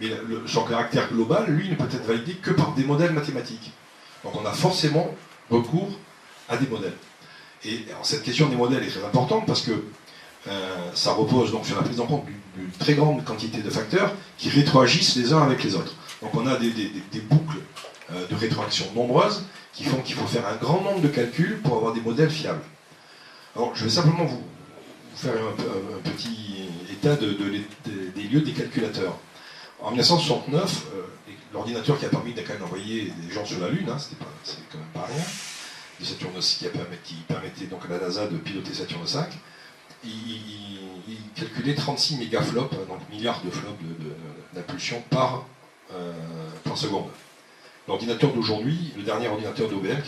Mais son caractère global, lui, ne peut être validé que par des modèles mathématiques. Donc on a forcément recours à des modèles. Et alors, cette question des modèles est très importante parce que ça repose donc sur la prise en compte d'une très grande quantité de facteurs qui rétroagissent les uns avec les autres. Donc on a des boucles de rétroaction nombreuses qui font qu'il faut faire un grand nombre de calculs pour avoir des modèles fiables. Alors je vais simplement vous faire un petit état des lieux des calculateurs. En 1969, l'ordinateur qui a permis d'envoyer des gens sur la Lune, c'est quand même pas rien, de Saturne qui permettait donc à la NASA de piloter Saturne V, il calculait 36 mégaflops, donc milliards de flops d'impulsion par seconde. L'ordinateur d'aujourd'hui, le dernier ordinateur d'IBM,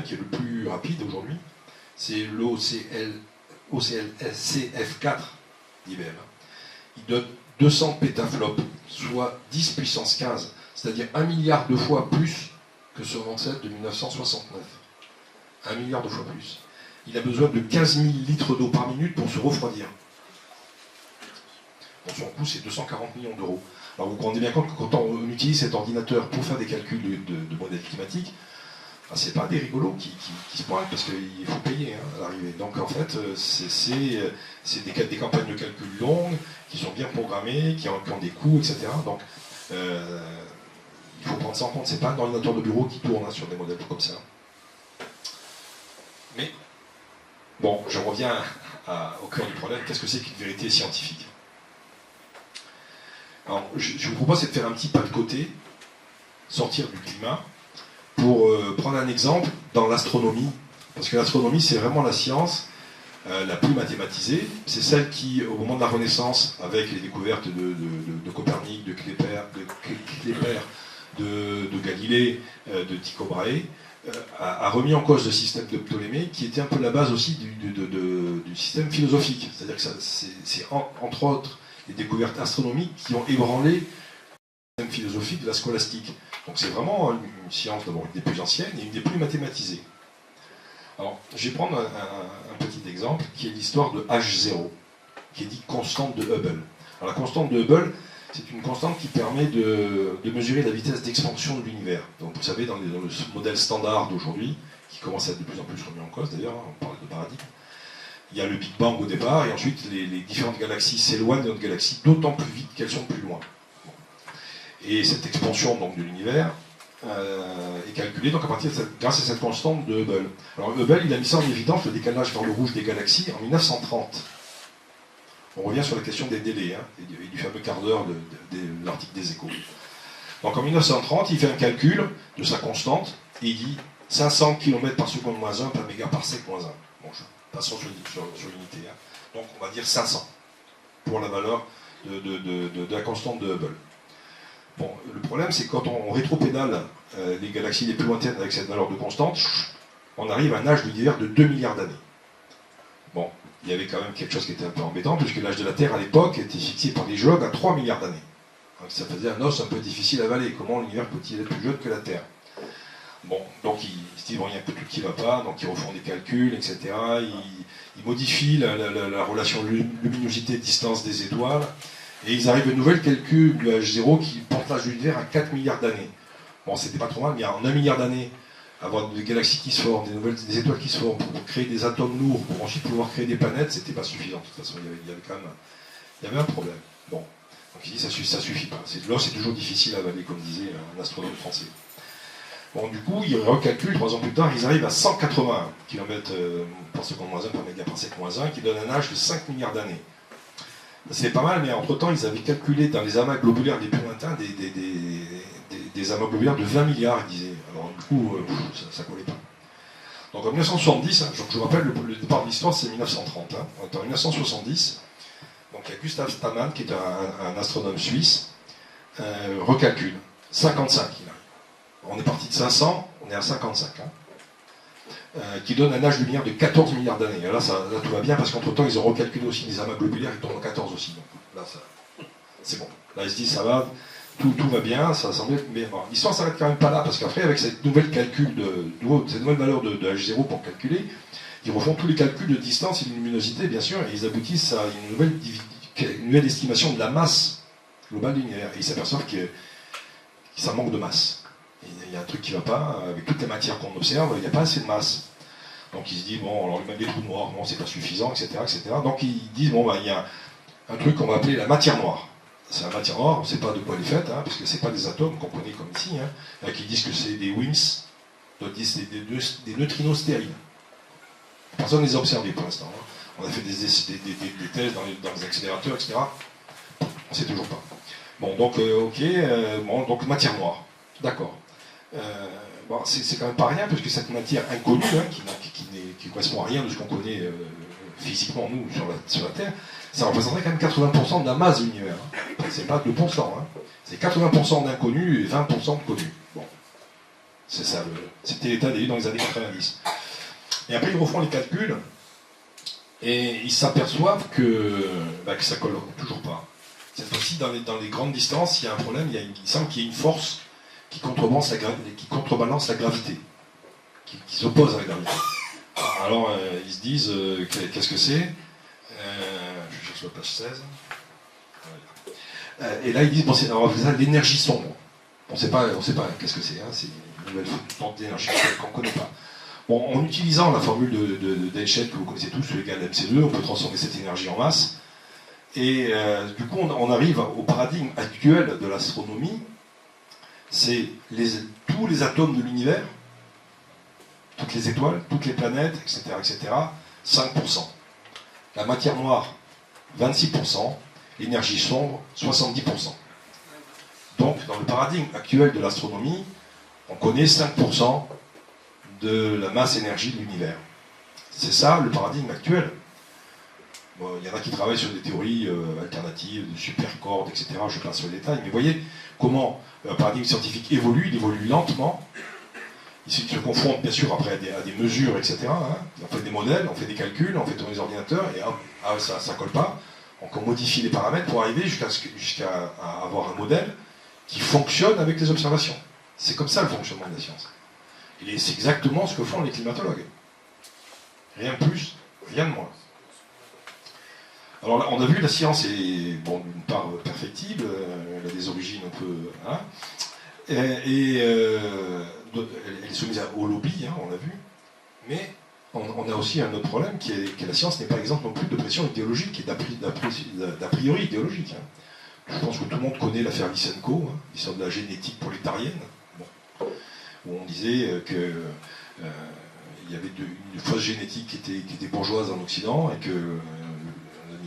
qui est le plus rapide aujourd'hui, c'est l'OCLCF4 d'IBM. Il donne 200 pétaflops, soit 10 puissance 15, c'est-à-dire 1 milliard de fois plus que son ancêtre de 1969. 1 milliard de fois plus. Il a besoin de 15 000 litres d'eau par minute pour se refroidir. Bon, son coût, c'est 240 millions d'euros. Alors vous vous rendez bien compte que quand on utilise cet ordinateur pour faire des calculs de modèles climatiques, c'est pas des rigolos qui se pointent parce qu'il faut payer à l'arrivée. Donc en fait, c'est des campagnes de calcul longues, qui sont bien programmées, qui ont des coûts, etc. Donc il faut prendre ça en compte. C'est pas un ordinateur de bureau qui tourne sur des modèles comme ça. Mais bon, je reviens au cœur du problème. Qu'est-ce que c'est qu'une vérité scientifique? Alors, je vous propose de faire un petit pas de côté, sortir du climat, pour prendre un exemple dans l'astronomie. Parce que l'astronomie, c'est vraiment la science la plus mathématisée. C'est celle qui, au moment de la Renaissance, avec les découvertes de Copernic, de Kepler, de Galilée, de Tycho Brahe, a remis en cause le système de Ptolémée, qui était un peu la base aussi du système philosophique. C'est-à-dire que c'est entre autres les découvertes astronomiques qui ont ébranlé le système philosophique de la scolastique. Donc c'est vraiment une science d'abord une des plus anciennes et une des plus mathématisées. Alors, je vais prendre un petit exemple qui est l'histoire de H0, qui est dit constante de Hubble. Alors, la constante de Hubble, c'est une constante qui permet de mesurer la vitesse d'expansion de l'univers. Donc, vous savez, dans le modèle standard d'aujourd'hui, qui commence à être de plus en plus remis en cause d'ailleurs, on parle de paradigme, il y a le Big Bang au départ, et ensuite les différentes galaxies s'éloignent de notre galaxie d'autant plus vite qu'elles sont plus loin. Et cette expansion donc, de l'univers est calculée donc, grâce à cette constante de Hubble. Alors Hubble, il a mis ça en évidence, le décalage vers le rouge des galaxies, en 1930. On revient sur la question des délais, hein, et du fameux quart d'heure de l'article des Échos. Donc en 1930, il fait un calcul de sa constante, et il dit 500 km par seconde moins 1 par mégaparsec moins 1. Bon, passons sur l'unité. Hein. Donc on va dire 500 pour la valeur de la constante de Hubble. Bon, le problème, c'est que quand on rétropédale les galaxies les plus lointaines avec cette valeur de constante, on arrive à un âge de l'univers de 2 milliards d'années. Bon, il y avait quand même quelque chose qui était un peu embêtant, puisque l'âge de la Terre, à l'époque, était fixé par des géologues à 3 milliards d'années. Donc ça faisait un os un peu difficile à avaler. Comment l'univers peut-il être plus jeune que la Terre? Bon, donc ils se disent, bon, il y a un peu tout qui ne va pas, donc ils refont des calculs, etc. Ils modifient la relation luminosité-distance des étoiles, et ils arrivent à un nouvel calcul du H0 qui porte l'âge de l'univers à 4 milliards d'années. Bon, c'était pas trop mal, mais en 1 milliard d'années, avoir des galaxies qui se forment, des étoiles qui se forment, pour créer des atomes lourds, pour ensuite pouvoir créer des planètes, c'était pas suffisant. De toute façon, il y avait un problème. Bon, donc il dit, ça suffit pas. L'os est toujours difficile à avaler, comme disait un astronome français. Bon, du coup, ils recalculent, 3 ans plus tard, ils arrivent à 180 km par seconde moins 1 par mégaparsec moins 1, qui donne un âge de 5 milliards d'années. C'est pas mal, mais entre-temps, ils avaient calculé dans les amas globulaires les plus lointains des amas globulaires de 20 milliards, ils disaient. Alors, du coup, ça collait pas. Donc, en 1970, hein, je vous rappelle, le départ de l'histoire, c'est 1930. Hein. En 1970, donc, il y a Gustav Stamann, qui est un astronome suisse, recalcule. 55, il arrive. On est parti de 500, on est à 55. Hein. Qui donne un âge de lumière de 14 milliards d'années. Là, tout va bien, parce qu'entre-temps, ils ont recalculé aussi les amas globulaires, ils tombent en 14 aussi. Donc là, c'est bon. Là, ils se disent, ça va, tout va bien, ça semble être... Mais bon, l'histoire s'arrête quand même pas là, parce qu'après, avec cette nouvelle calcul cette nouvelle valeur de H0 pour calculer, ils refont tous les calculs de distance et de luminosité, bien sûr, et ils aboutissent à une nouvelle estimation de la masse globale de l'univers. Et ils s'aperçoivent que ça manque de masse. Il y a un truc qui ne va pas, avec toutes les matières qu'on observe, il n'y a pas assez de masse. Donc ils se disent, bon, alors même les trous noirs, non, c'est pas suffisant, etc., etc. Donc ils disent, bon, il y a un truc qu'on va appeler la matière noire. C'est la matière noire, on ne sait pas de quoi elle est faite, hein, parce que ce n'est pas des atomes qu'on connaît comme ici, hein, qui disent que c'est des WIMPs, d'autres disent que c'est des neutrinos stériles. Personne ne les a observés pour l'instant. Hein. On a fait des tests dans les accélérateurs, etc. On ne sait toujours pas. Bon, donc, donc matière noire. D'accord. Bon, c'est quand même pas rien, parce que cette matière inconnue, hein, qui ne correspond à rien de ce qu'on connaît physiquement, nous, sur la Terre, ça représenterait quand même 80% de la masse de l'univers. Hein. C'est pas 2%, hein. C'est 80% d'inconnus et 20% de connus. Bon. C'est ça, c'était l'état des lieux dans les années 90. Et après, ils refont les calculs, et ils s'aperçoivent que ça colle toujours pas. Cette fois-ci, dans les grandes distances, il y a un problème, il semble qu'il y ait une force qui contrebalance la gravité, qui s'oppose à la gravité. Alors, ils se disent, qu'est-ce que c'est je cherche la page 16. Voilà. Et là, ils disent, bon, on va faire ça l'énergie sombre. On ne sait pas qu'est-ce que c'est. Hein, c'est une nouvelle forme d'énergie qu'on ne connaît pas. Bon, en utilisant la formule d'Einstein que vous connaissez tous, E égale mc2, on peut transformer cette énergie en masse. Et du coup, on arrive au paradigme actuel de l'astronomie. C'est tous les atomes de l'univers, toutes les étoiles, toutes les planètes, etc., 5%. La matière noire, 26%. L'énergie sombre, 70%. Donc, dans le paradigme actuel de l'astronomie, on connaît 5% de la masse énergie de l'univers. C'est ça le paradigme actuel. Bon, il y en a qui travaillent sur des théories alternatives, de supercordes, etc. Je passe sur les détails. Mais vous voyez comment un paradigme scientifique évolue, il évolue lentement. Ils se confrontent bien sûr après à des mesures, etc. Hein. On fait des modèles, on fait des calculs, on fait tourner les ordinateurs, et hop, ça ne colle pas. Donc on modifie les paramètres pour arriver jusqu'à avoir un modèle qui fonctionne avec les observations. C'est comme ça le fonctionnement de la science. Et c'est exactement ce que font les climatologues. Rien de plus, rien de moins. Alors là, on a vu, la science est, bon, d'une part perfectible, elle a des origines un peu... Hein, elle est soumise au lobby, hein, on l'a vu, mais on a aussi un autre problème, qui est que la science n'est pas exempte non plus de pression idéologique et d'a priori idéologique. Hein. Je pense que tout le monde connaît l'affaire Lysenko, hein, l'histoire de la génétique prolétarienne, bon, où on disait que il y avait une fausse génétique qui était bourgeoise en Occident, et que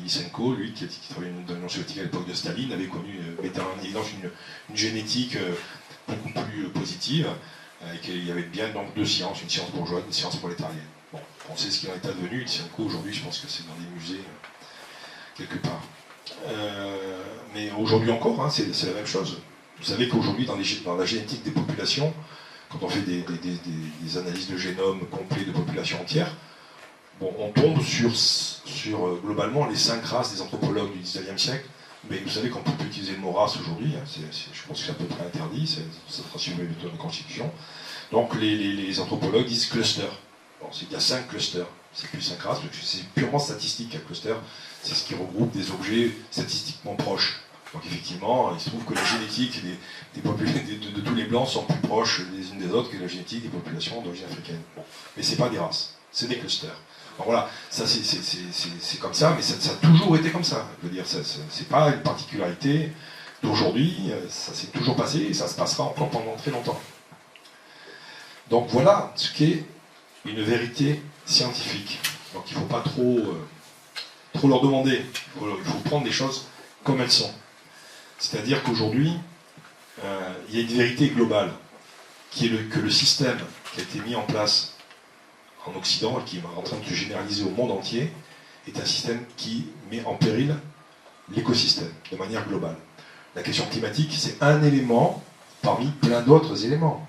Lysenko, lui, qui travaillait dans l'Union soviétique à l'époque de Staline, avait mettait en évidence une génétique beaucoup plus positive, et qu'il y avait bien donc deux sciences, une science bourgeoise, une science prolétarienne. Bon, on sait ce qu'il en est advenu. Lysenko, aujourd'hui, je pense que c'est dans des musées, quelque part. Mais aujourd'hui encore, hein, c'est la même chose. Vous savez qu'aujourd'hui, dans la génétique des populations, quand on fait des analyses de génome complets de populations entières, bon, on tombe sur globalement les 5 races des anthropologues du 19e siècle, mais vous savez qu'on ne peut plus utiliser le mot race aujourd'hui, hein, je pense que c'est à peu près interdit, ça sera suivi de la Constitution. Donc les anthropologues disent cluster. Bon, il y a 5 clusters, c'est plus 5 races, parce que c'est purement statistique un cluster, c'est ce qui regroupe des objets statistiquement proches. Donc effectivement, il se trouve que la génétique de tous les blancs sont plus proches les unes des autres que la génétique des populations d'origine africaine. Bon. Mais ce n'est pas des races, c'est des clusters. Alors voilà, ça c'est comme ça, mais ça a toujours été comme ça. Je veux dire, c'est pas une particularité d'aujourd'hui, ça s'est toujours passé et ça se passera encore pendant très longtemps. Donc voilà ce qu'est une vérité scientifique. Donc il ne faut pas trop leur demander, il faut prendre les choses comme elles sont. C'est-à-dire qu'aujourd'hui, il y a une vérité globale, qui est que le système qui a été mis en place en Occident et qui est en train de se généraliser au monde entier, est un système qui met en péril l'écosystème de manière globale. La question climatique, c'est un élément parmi plein d'autres éléments.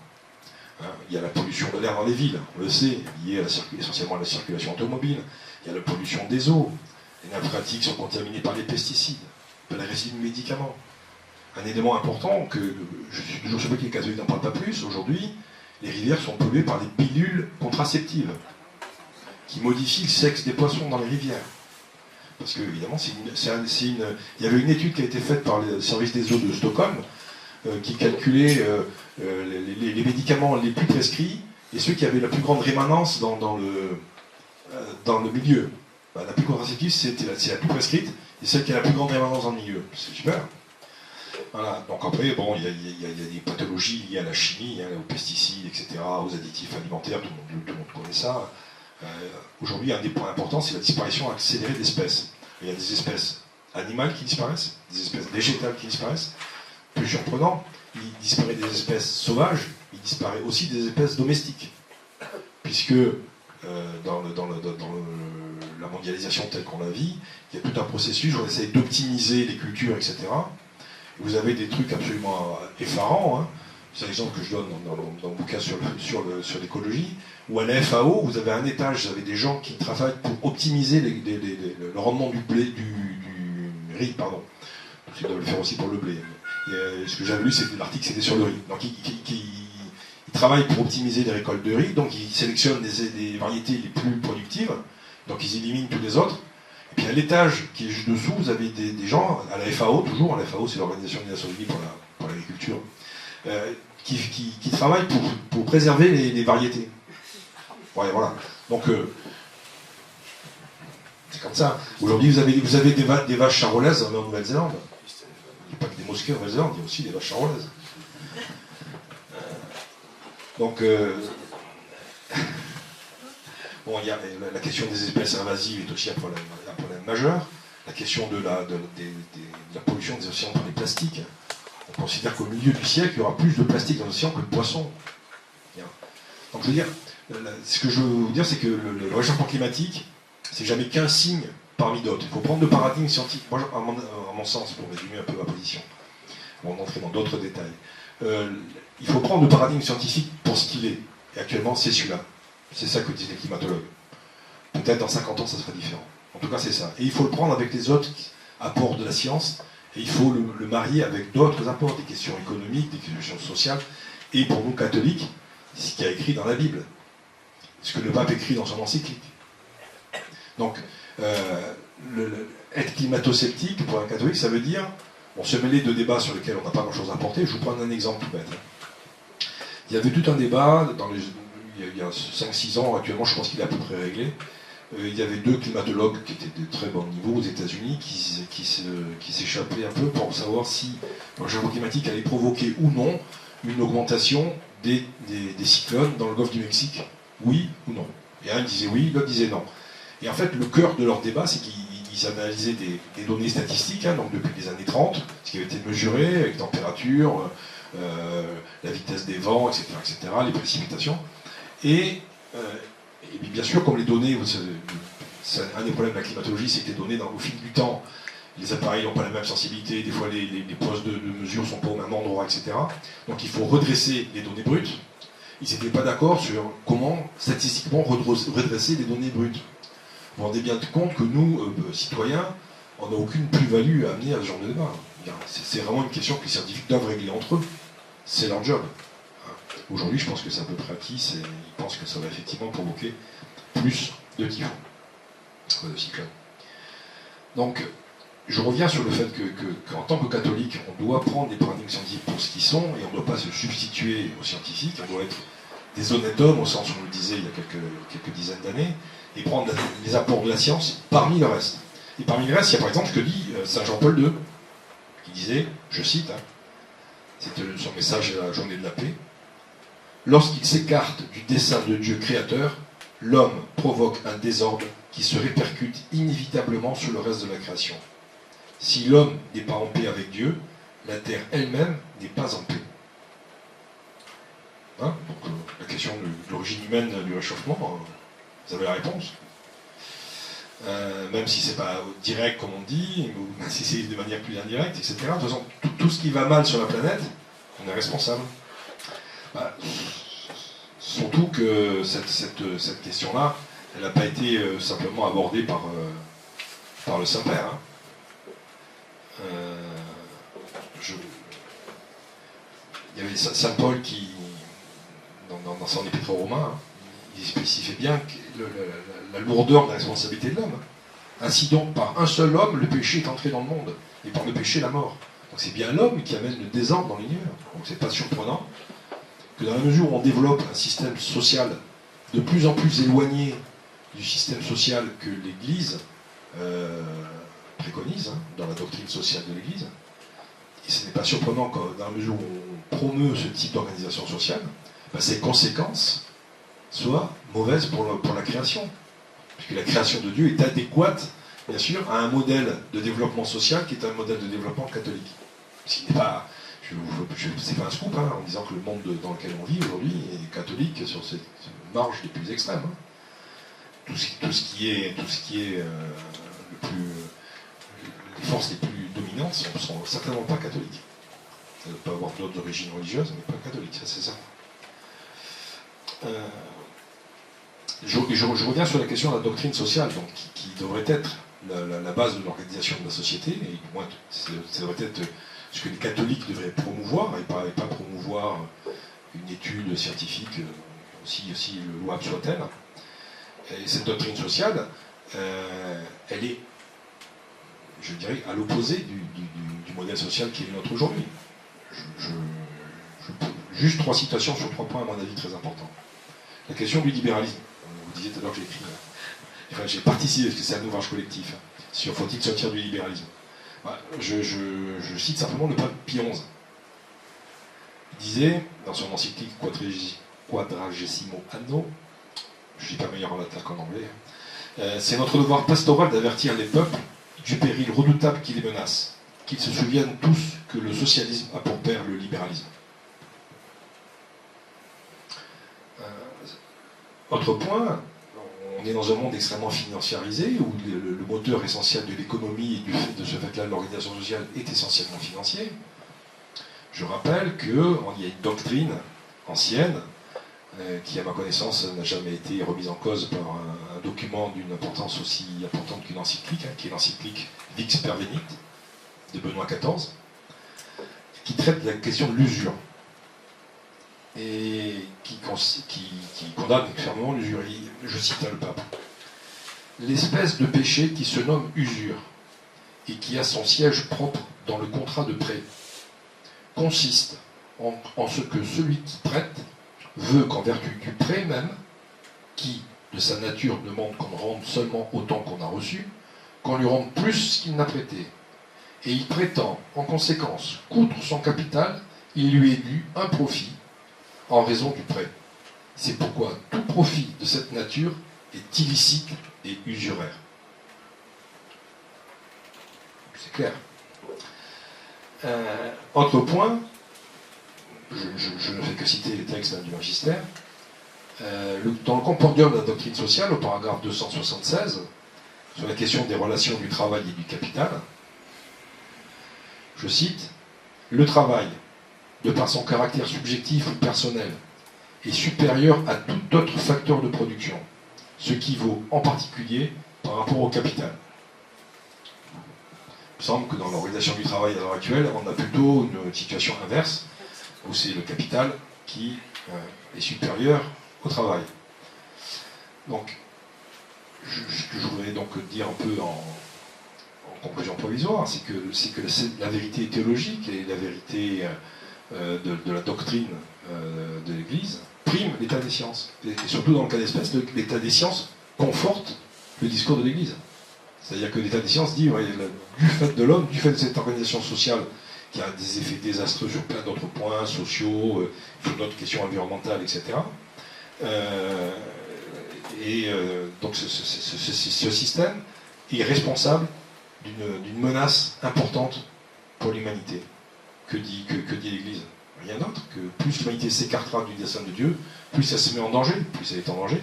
Il y a la pollution de l'air dans les villes, on le sait, liée essentiellement à la circulation automobile. Il y a la pollution des eaux. Les nappes phréatiques sont contaminées par les pesticides, par les résidus de médicaments. Un élément important, que je suis toujours surpris que les catholiques n'en parlent pas plus, aujourd'hui, les rivières sont polluées par des pilules contraceptives qui modifient le sexe des poissons dans les rivières. Parce que, évidemment, il y avait une étude qui a été faite par le service des eaux de Stockholm qui calculait les médicaments les plus prescrits et ceux qui avaient la plus grande rémanence dans le milieu. La plus contraceptive, c'est la plus prescrite et celle qui a la plus grande rémanence dans le milieu. C'est super. Voilà. Donc après, bon, il y a des pathologies liées à la chimie, hein, aux pesticides, etc., aux additifs alimentaires, tout le monde connaît ça. Aujourd'hui, un des points importants, c'est la disparition accélérée d'espèces. Il y a des espèces animales qui disparaissent, des espèces végétales qui disparaissent. Plus surprenant, il disparaît des espèces sauvages, il disparaît aussi des espèces domestiques. Puisque dans la mondialisation telle qu'on la vit, il y a tout un processus où on essaie d'optimiser les cultures, etc. Vous avez des trucs absolument effarants. Hein. C'est l'exemple que je donne dans mon bouquin sur l'écologie, où à la FAO, vous avez un étage, vous avez des gens qui travaillent pour optimiser le rendement du riz, pardon. Ils doivent le faire aussi pour le blé. Et, ce que j'avais lu, l'article, c'était sur le riz. Donc, ils travaillent pour optimiser les récoltes de riz, donc ils sélectionnent des variétés les plus productives, donc ils éliminent tous les autres. Et puis à l'étage qui est juste dessous, vous avez des gens, à la FAO, toujours, la FAO c'est l'Organisation des Nations Unies pour l'agriculture, qui travaillent pour préserver les variétés. Ouais, voilà. Donc, c'est comme ça. Aujourd'hui, vous avez des vaches charolaises en Nouvelle-Zélande. Il n'y a pas que des mosquées en Nouvelle-Zélande, il y a aussi des vaches charolaises. Donc, bon, il y a la question des espèces invasives est aussi un problème majeur. La question de la pollution des océans par les plastiques. On considère qu'au milieu du siècle, il y aura plus de plastique dans l'océan que de poissons. Donc, je veux dire, ce que je veux vous dire, c'est que le réchauffement climatique, c'est jamais qu'un signe parmi d'autres. Il faut prendre le paradigme scientifique. Moi, à mon sens, pour résumer un peu ma position, avant d'entrer dans d'autres détails, il faut prendre le paradigme scientifique pour ce qu'il est. Et actuellement, c'est celui-là. C'est ça que disent les climatologues. Peut-être dans 50 ans, ça sera différent. En tout cas, c'est ça. Et il faut le prendre avec les autres apports de la science, et il faut le marier avec d'autres apports, des questions économiques, des questions sociales, et pour nous catholiques, ce qu'il y a écrit dans la Bible, ce que le pape écrit dans son encyclique. Donc, être climato-sceptique pour un catholique, ça veut dire, on se mêler de débats sur lesquels on n'a pas grand-chose à porter. Je vous prends un exemple tout bête. Il y avait tout un débat, il y a 5-6 ans, actuellement je pense qu'il est à peu près réglé. Il y avait 2 climatologues qui étaient de très bon niveau aux États-Unis qui s'échappaient un peu pour savoir si le changement climatique allait provoquer ou non une augmentation des cyclones dans le golfe du Mexique, oui ou non. Et un disait oui, l'autre disait non. Et en fait, le cœur de leur débat, c'est qu'ils analysaient des données statistiques, donc depuis les années 30, ce qui avait été mesuré avec température, la vitesse des vents, etc., les précipitations. Et bien sûr, comme les données, un des problèmes de la climatologie, c'est que les données, au fil du temps, les appareils n'ont pas la même sensibilité, des fois les postes de mesure ne sont pas au même endroit, etc. Donc il faut redresser les données brutes. Ils n'étaient pas d'accord sur comment statistiquement redresser les données brutes. Vous vous rendez bien compte que nous, citoyens, on n'a aucune plus-value à amener à ce genre de débat. C'est vraiment une question que les scientifiques doivent régler entre eux. C'est leur job. Aujourd'hui, je pense que c'est un peu près acquis, et ils pensent que ça va effectivement provoquer plus de typhons, de cyclones. Donc, je reviens sur le fait qu'en tant que catholique, on doit prendre des paradigmes scientifiques pour ce qu'ils sont, et on ne doit pas se substituer aux scientifiques, on doit être des honnêtes hommes, au sens où on le disait il y a quelques dizaines d'années, et prendre les apports de la science parmi le reste. Et parmi le reste, il y a par exemple ce que dit Saint Jean-Paul II, qui disait, je cite, c'était son message à la journée de la paix, « Lorsqu'il s'écarte du dessein de Dieu créateur, l'homme provoque un désordre qui se répercute inévitablement sur le reste de la création. Si l'homme n'est pas en paix avec Dieu, la terre elle-même n'est pas en paix. » Donc, la question de l'origine humaine du réchauffement, vous avez la réponse. Même si c'est pas direct comme on dit, ou même si c'est de manière plus indirecte, etc. De toute façon, tout ce qui va mal sur la planète, on est responsable. Surtout que cette question-là, elle n'a pas été simplement abordée par le Saint-Père. Il y avait Saint Paul qui, dans son épître aux Romains, il spécifiait bien la lourdeur de la responsabilité de l'homme. Ainsi donc, par un seul homme, le péché est entré dans le monde, et par le péché, la mort. Donc c'est bien l'homme qui amène le désordre dans l'univers. Donc c'est pas surprenant que dans la mesure où on développe un système social de plus en plus éloigné du système social que l'Église préconise, dans la doctrine sociale de l'Église, et ce n'est pas surprenant que dans la mesure où on promeut ce type d'organisation sociale, ses conséquences soient mauvaises pour la création. Puisque la création de Dieu est adéquate, bien sûr, à un modèle de développement social qui est un modèle de développement catholique. Ce qui n'est pas... c'est pas un scoop, en disant que le monde dans lequel on vit aujourd'hui est catholique sur cette marge les plus extrêmes. Tout ce qui est les forces les plus dominantes ne sont certainement pas catholiques. Ça ne peut pas avoir d'autres origines religieuses, mais pas catholiques, ça c'est ça. Je reviens sur la question de la doctrine sociale, donc, qui devrait être la base de l'organisation de la société, et moi, ça devrait être ce que les catholiques devraient promouvoir, et pas promouvoir une étude scientifique, aussi louable soit-elle. Et cette doctrine sociale, elle est, je dirais, à l'opposé du modèle social qui est le nôtre aujourd'hui. Juste 3 citations sur 3 points, à mon avis, très importants. La question du libéralisme. Vous disiez tout à l'heure que j'ai écrit, j'ai participé, parce que c'est un ouvrage collectif, sur faut-il sortir du libéralisme. Je cite simplement le pape Pie XI. Il disait, dans son encyclique Quadragesimo Anno, je ne suis pas meilleur en latin qu'en anglais, c'est notre devoir pastoral d'avertir les peuples du péril redoutable qui les menace, qu'ils se souviennent tous que le socialisme a pour père le libéralisme. Autre point, on est dans un monde extrêmement financiarisé, où le moteur essentiel de l'économie et de ce fait-là de l'organisation sociale est essentiellement financier. Je rappelle qu'il y a une doctrine ancienne qui, à ma connaissance, n'a jamais été remise en cause par un document d'une importance aussi importante qu'une encyclique, qui est l'encyclique Vix Pervenit de Benoît XIV, qui traite de la question de l'usure et qui condamne fermement l'usure. Je cite le pape. L'espèce de péché qui se nomme usure et qui a son siège propre dans le contrat de prêt consiste en ce que celui qui prête veut qu'en vertu du prêt même, qui de sa nature demande qu'on rende seulement autant qu'on a reçu, qu'on lui rende plus ce qu'il n'a prêté. Et il prétend, en conséquence, qu'outre son capital, il lui est dû un profit en raison du prêt. C'est pourquoi tout profit de cette nature est illicite et usuraire. C'est clair. Autre point, je ne fais que citer les textes du magistère, dans le compendium de la doctrine sociale, au paragraphe 276, sur la question des relations du travail et du capital, je cite, « Le travail, de par son caractère subjectif ou personnel, est supérieur à tout autre facteur de production, ce qui vaut en particulier par rapport au capital. » Il me semble que dans l'organisation du travail à l'heure actuelle, on a plutôt une situation inverse, où c'est le capital qui est supérieur au travail. Donc, ce que je voudrais donc dire un peu en conclusion provisoire, c'est que la vérité théologique et la vérité de la doctrine de l'Église prime l'état des sciences. Et surtout dans le cas d'espèce, l'état des sciences conforte le discours de l'Église. C'est-à-dire que l'état des sciences dit, ouais, du fait de l'homme, du fait de cette organisation sociale qui a des effets désastreux sur plein d'autres points sociaux, sur d'autres questions environnementales, etc. Donc ce système est responsable d'une menace importante pour l'humanité. Que dit l'Église? Rien d'autre que plus l'humanité s'écartera du dessein de Dieu, plus elle se met en danger, plus elle est en danger.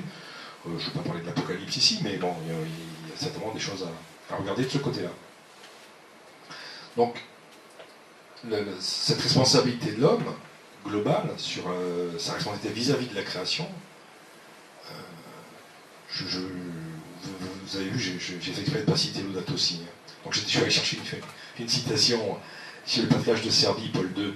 Je ne vais pas parler de l'Apocalypse ici, mais bon, il y a certainement des choses à regarder de ce côté-là. Donc, cette responsabilité de l'homme, globale, sur sa responsabilité vis-à-vis de la création, vous avez vu, j'ai fait exprès de ne pas citer Laudato Si. Donc je suis allé chercher une citation chez le patriarche de Serbie, Paul II.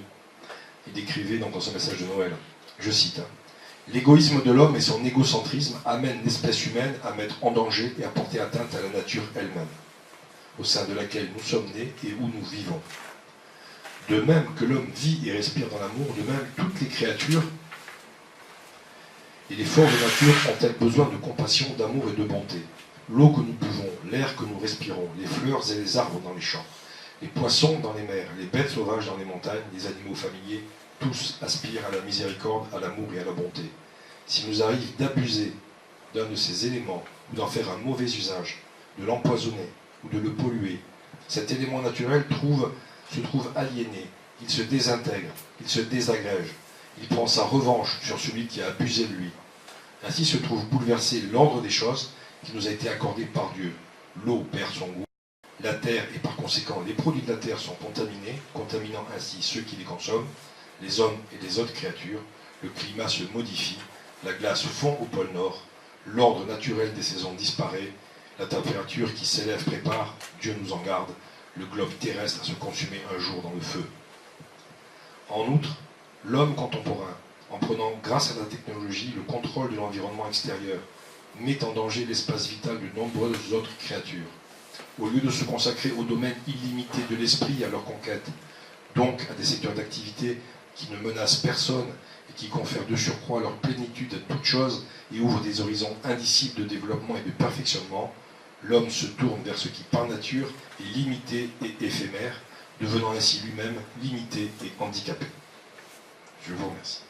Il décrivait donc dans son message de Noël, je cite, « L'égoïsme de l'homme et son égocentrisme amènent l'espèce humaine à mettre en danger et à porter atteinte à la nature elle-même, au sein de laquelle nous sommes nés et où nous vivons. De même que l'homme vit et respire dans l'amour, de même toutes les créatures et les forces de nature ont-elles besoin de compassion, d'amour et de bonté. L'eau que nous buvons, l'air que nous respirons, les fleurs et les arbres dans les champs, les poissons dans les mers, les bêtes sauvages dans les montagnes, les animaux familiers, tous aspirent à la miséricorde, à l'amour et à la bonté. S'il nous arrive d'abuser d'un de ces éléments ou d'en faire un mauvais usage, de l'empoisonner ou de le polluer, cet élément naturel se trouve aliéné, il se désintègre, il se désagrège, il prend sa revanche sur celui qui a abusé de lui. Ainsi se trouve bouleversé l'ordre des choses qui nous a été accordé par Dieu. L'eau perd son goût, la terre et par conséquent les produits de la terre sont contaminés, contaminant ainsi ceux qui les consomment, les hommes et les autres créatures, le climat se modifie, la glace fond au pôle Nord, l'ordre naturel des saisons disparaît, la température qui s'élève prépare, Dieu nous en garde, le globe terrestre à se consumer un jour dans le feu. En outre, l'homme contemporain, en prenant grâce à la technologie le contrôle de l'environnement extérieur, met en danger l'espace vital de nombreuses autres créatures. Au lieu de se consacrer au domaine illimité de l'esprit et à leur conquête, donc à des secteurs d'activité qui ne menacent personne et qui confèrent de surcroît leur plénitude à toute chose et ouvrent des horizons indicibles de développement et de perfectionnement, l'homme se tourne vers ce qui par nature est limité et éphémère, devenant ainsi lui-même limité et handicapé. Je vous remercie.